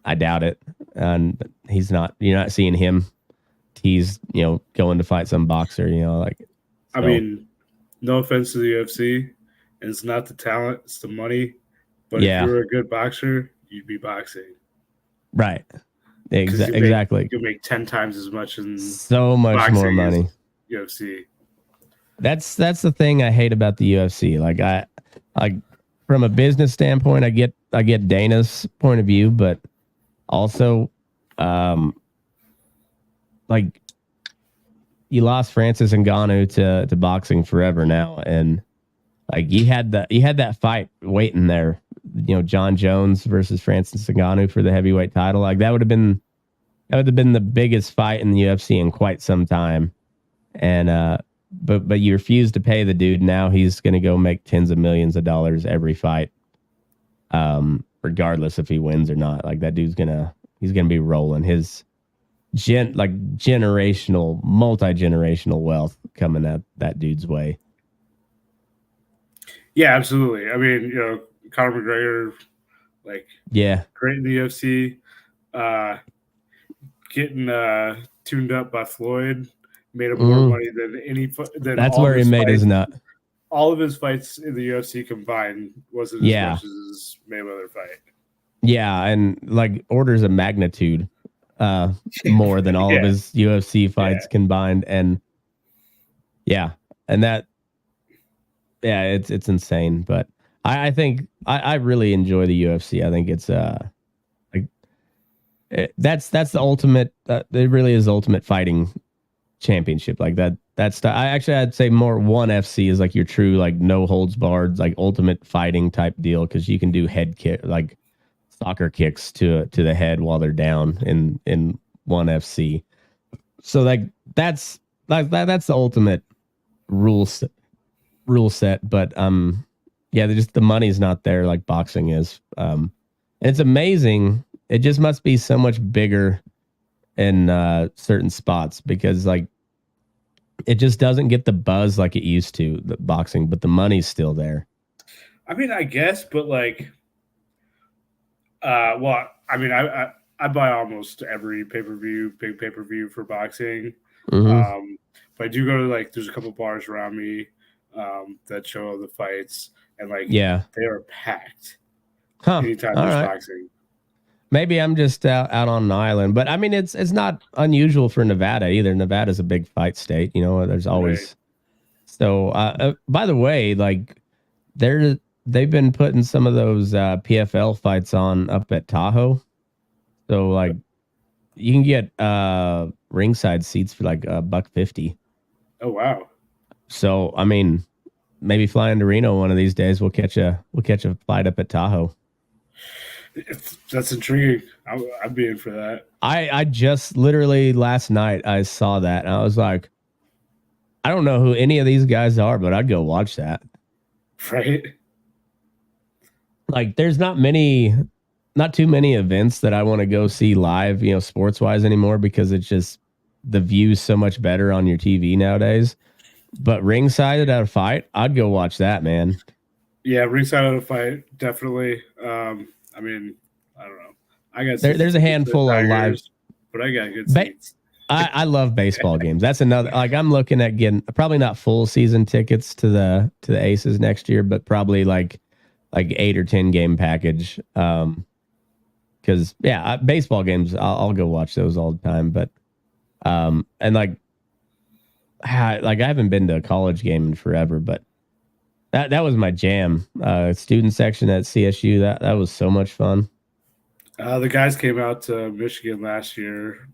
Speaker 3: I doubt it. And he's not. You're not seeing him. He's going to fight some boxer.
Speaker 4: I mean, no offense to the UFC, and it's not the talent, it's the money. But
Speaker 3: Yeah.
Speaker 4: if you were a good boxer, you'd be boxing.
Speaker 3: right.
Speaker 4: 'Cause
Speaker 3: Exactly.
Speaker 4: You make 10 times as much in
Speaker 3: So much
Speaker 4: boxing
Speaker 3: more
Speaker 4: is-
Speaker 3: money.
Speaker 4: UFC.
Speaker 3: That's the thing I hate about the UFC. Like from a business standpoint, I get Dana's point of view, but also, like you lost Francis Ngannou to boxing forever now, and like you had that fight waiting there. John Jones versus Francis Ngannou for the heavyweight title. Like that would have been the biggest fight in the UFC in quite some time, and but you refuse to pay the dude. Now he's going to go make tens of millions of dollars every fight, regardless if he wins or not. Like that dude's he's gonna be rolling his generational, multi-generational wealth coming that dude's way.
Speaker 4: Yeah, absolutely. I mean, Conor McGregor, like,
Speaker 3: Yeah,
Speaker 4: great in the UFC. Getting tuned up by Floyd made him more money than
Speaker 3: that's
Speaker 4: all
Speaker 3: where he
Speaker 4: his
Speaker 3: made
Speaker 4: fights.
Speaker 3: his nut.
Speaker 4: All of his fights in the UFC combined wasn't as much as his Mayweather fight.
Speaker 3: Yeah, and like orders of magnitude more than all of his UFC fights combined. And it's insane. But I think I really enjoy the UFC. I think it's that's the ultimate. It really is the ultimate fighting championship. Like that's I'd say more ONE FC is like your true like no holds barred like ultimate fighting type deal, because you can do head kick like soccer kicks to the head while they're down in ONE FC. So like that's the ultimate rule set. But the money's not there like boxing is. And it's amazing. It just must be so much bigger in certain spots, because like it just doesn't get the buzz like it used to, the boxing, but the money's still there.
Speaker 4: I mean, I guess, but like, well, I mean, I buy almost every big pay per view for boxing.
Speaker 3: Mm-hmm.
Speaker 4: But I do go to like, there's a couple bars around me that show the fights, and like, they are packed. Anytime there's boxing.
Speaker 3: Maybe I'm just out on an island, but I mean, it's not unusual for Nevada either. Nevada's a big fight state, there's always. Right. So, by the way, like they've been putting some of those PFL fights on up at Tahoe. So like you can get ringside seats for like $150. Oh,
Speaker 4: wow.
Speaker 3: So, I mean, maybe flying to Reno one of these days, we'll catch a flight up at Tahoe.
Speaker 4: That's intriguing. I'd be in for that.
Speaker 3: I just literally last night I saw that and I was like, I don't know who any of these guys are, but I'd go watch that.
Speaker 4: Right.
Speaker 3: Like there's not too many events that I want to go see live, sports wise anymore, because it's just the view's so much better on your TV nowadays. But ringside at a fight, I'd go watch that, man.
Speaker 4: Yeah, ringside at a fight, definitely. I mean, I don't know. I got
Speaker 3: There's a handful of live.
Speaker 4: but I got good seats.
Speaker 3: I love baseball games. That's another. Like I'm looking at getting probably not full season tickets to the Aces next year, but probably like 8 or 10 game package. Because baseball games I'll go watch those all the time. But and like I haven't been to a college game in forever, but that was my jam. Student section at CSU, that was so much fun.
Speaker 4: The guys came out to Michigan last year.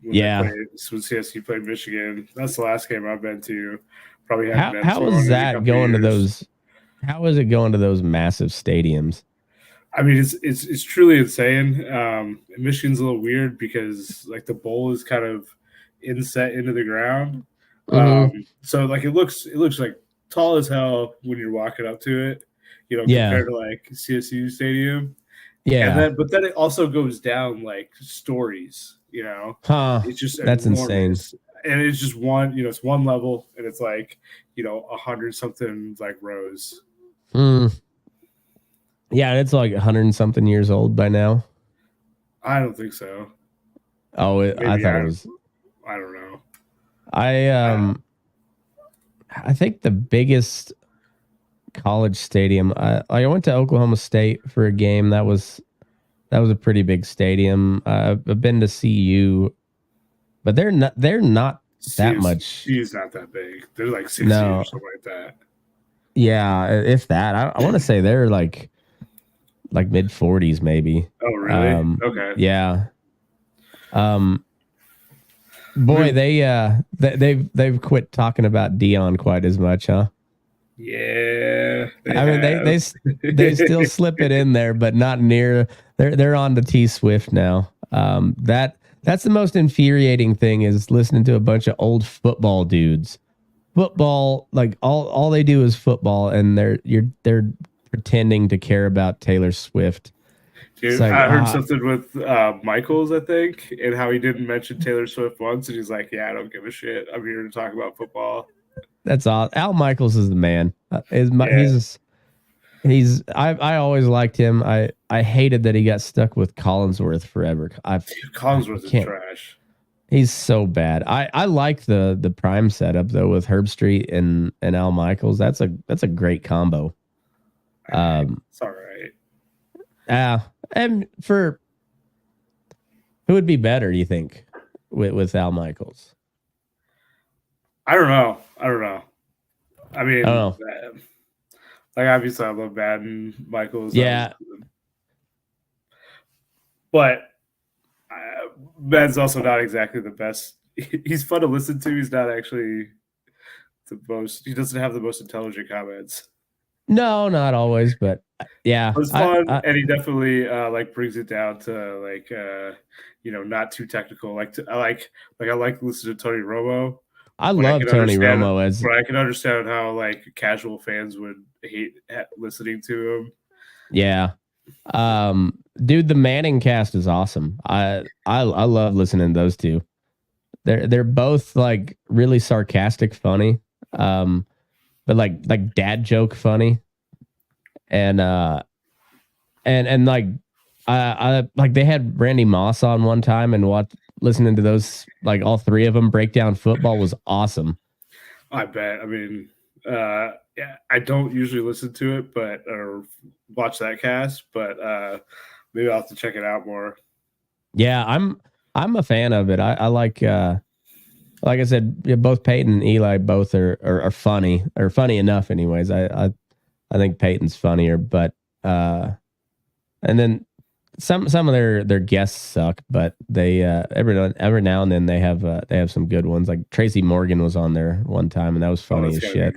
Speaker 4: When CSU played Michigan. That's the last game I've been to. Probably haven't been to.
Speaker 3: How is that going to those? How is it going to those massive stadiums?
Speaker 4: I mean, it's truly insane. Michigan's a little weird because like the bowl is kind of inset into the ground. So like it looks like tall as hell when you're walking up to it, compared to like CSU Stadium. Yeah. But then it also goes down like stories, It's just
Speaker 3: that's
Speaker 4: enormous.
Speaker 3: insane.
Speaker 4: And it's just one, it's one level and it's like, 100 something like rows.
Speaker 3: Yeah, it's like 100 and something years old by now.
Speaker 4: I don't think so.
Speaker 3: Oh, I thought it was.
Speaker 4: I don't know.
Speaker 3: I think the biggest college stadium. I went to Oklahoma State for a game. That was a pretty big stadium. I've been to CU, but they're not that much.
Speaker 4: CU's not that big. They're like 60 or something like that.
Speaker 3: Yeah, if that. I want to say they're like mid 40s maybe.
Speaker 4: Oh really? Okay.
Speaker 3: Yeah. Boy, they've quit talking about Dion quite as much, huh?
Speaker 4: Yeah.
Speaker 3: I mean, they still slip it in there, but not near. They're on to T Swift now. That's the most infuriating thing is listening to a bunch of old football dudes. Football, like all they do is football, and they're pretending to care about Taylor Swift.
Speaker 4: Dude, like, I heard something with Michaels, I think, and how he didn't mention Taylor Swift once, and he's like, "Yeah, I don't give a shit. I'm here to talk about football."
Speaker 3: That's awesome. Al Michaels is the man. I always liked him. I hated that he got stuck with Collinsworth forever.
Speaker 4: Collinsworth is trash.
Speaker 3: He's so bad. I like the prime setup though with Herb Street and Al Michaels. That's a great combo.
Speaker 4: It's all right.
Speaker 3: And for who would be better, do you think, with Al Michaels?
Speaker 4: I don't know. I mean, like obviously I love Madden, Michaels.
Speaker 3: Yeah.
Speaker 4: But Madden's also not exactly the best. He's fun to listen to. He's not actually the most. He doesn't have the most intelligent comments.
Speaker 3: No, not always, but yeah,
Speaker 4: it's fun, and he definitely brings it down to not too technical. I like listening to Tony Romo.
Speaker 3: I love Tony Romo
Speaker 4: but I can understand how casual fans would hate listening to him.
Speaker 3: Yeah, dude, the Manning cast is awesome. I love listening to those two. They're both like really sarcastic, funny. But like dad joke funny, and like I like they had Randy Moss on one time and listening to those like all three of them break down football was awesome.
Speaker 4: I bet. I mean, I don't usually listen to it, or watch that cast, but maybe I'll have to check it out more. Yeah,
Speaker 3: I'm a fan of it. I like I said, both Peyton and Eli both are funny, or funny enough anyways. I think Peyton's funnier, but and then some of their guests suck, but they every now and then they have some good ones. Like Tracy Morgan was on there one time, and that was funny as shit.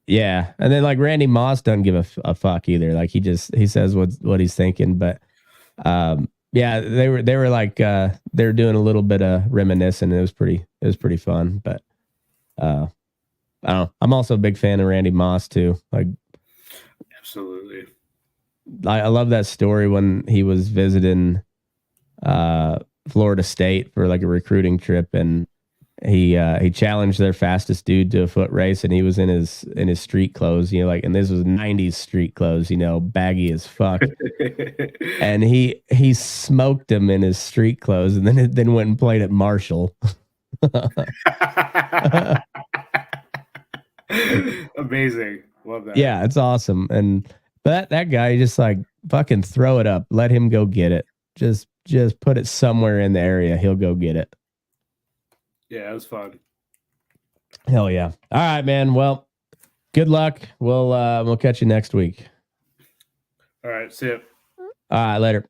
Speaker 3: Yeah, and then like Randy Moss doesn't give a fuck either. Like he says what he's thinking, but yeah, they were like they were doing a little bit of reminiscing. It was pretty fun, but I don't know. I'm also a big fan of Randy Moss too. Like,
Speaker 4: absolutely.
Speaker 3: I love that story when he was visiting Florida State for like a recruiting trip, and he challenged their fastest dude to a foot race, and he was in his street clothes, and this was 90s street clothes, baggy as fuck. And he smoked him in his street clothes, and then went and played at Marshall.
Speaker 4: Amazing. Love that.
Speaker 3: Yeah, it's awesome. And that guy just like fucking throw it up. Let him go get it. Just put it somewhere in the area. He'll go get it.
Speaker 4: Yeah, it was fun.
Speaker 3: Hell yeah. All right, man. Well, good luck. We'll catch you next week.
Speaker 4: All right, see ya.
Speaker 3: All right, later.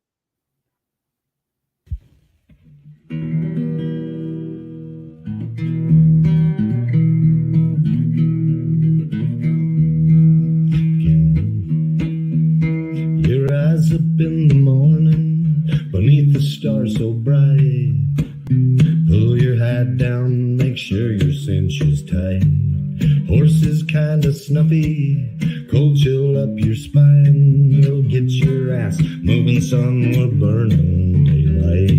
Speaker 1: Your eyes up in the morning, beneath the stars so bright. Pull your hat down, make sure your cinch is tight. Horse is kinda snuffy, cold chill up your spine. We'll get your ass moving, son, we're burning daylight.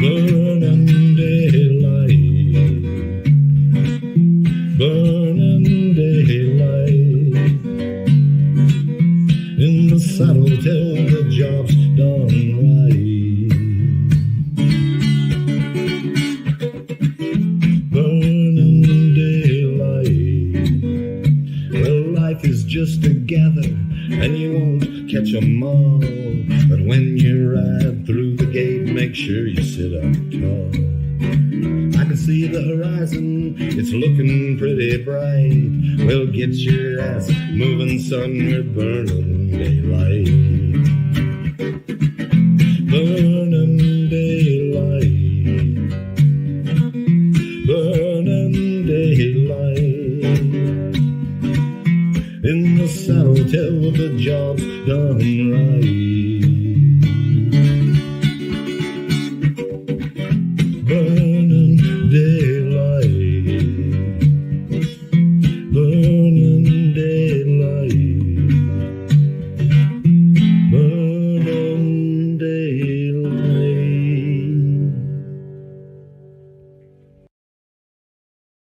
Speaker 1: Burning daylight. Burning daylight. In the saddle till the job's done right. Burning daylight. Well, life is just a gather, and you won't catch 'em all. But when you ride through the gate, make sure you sit up tall. I can see the horizon, it's looking pretty bright. Well, get your ass moving, son, we're burning daylight. Burning daylight. Burning daylight. In the saddle till the job's done.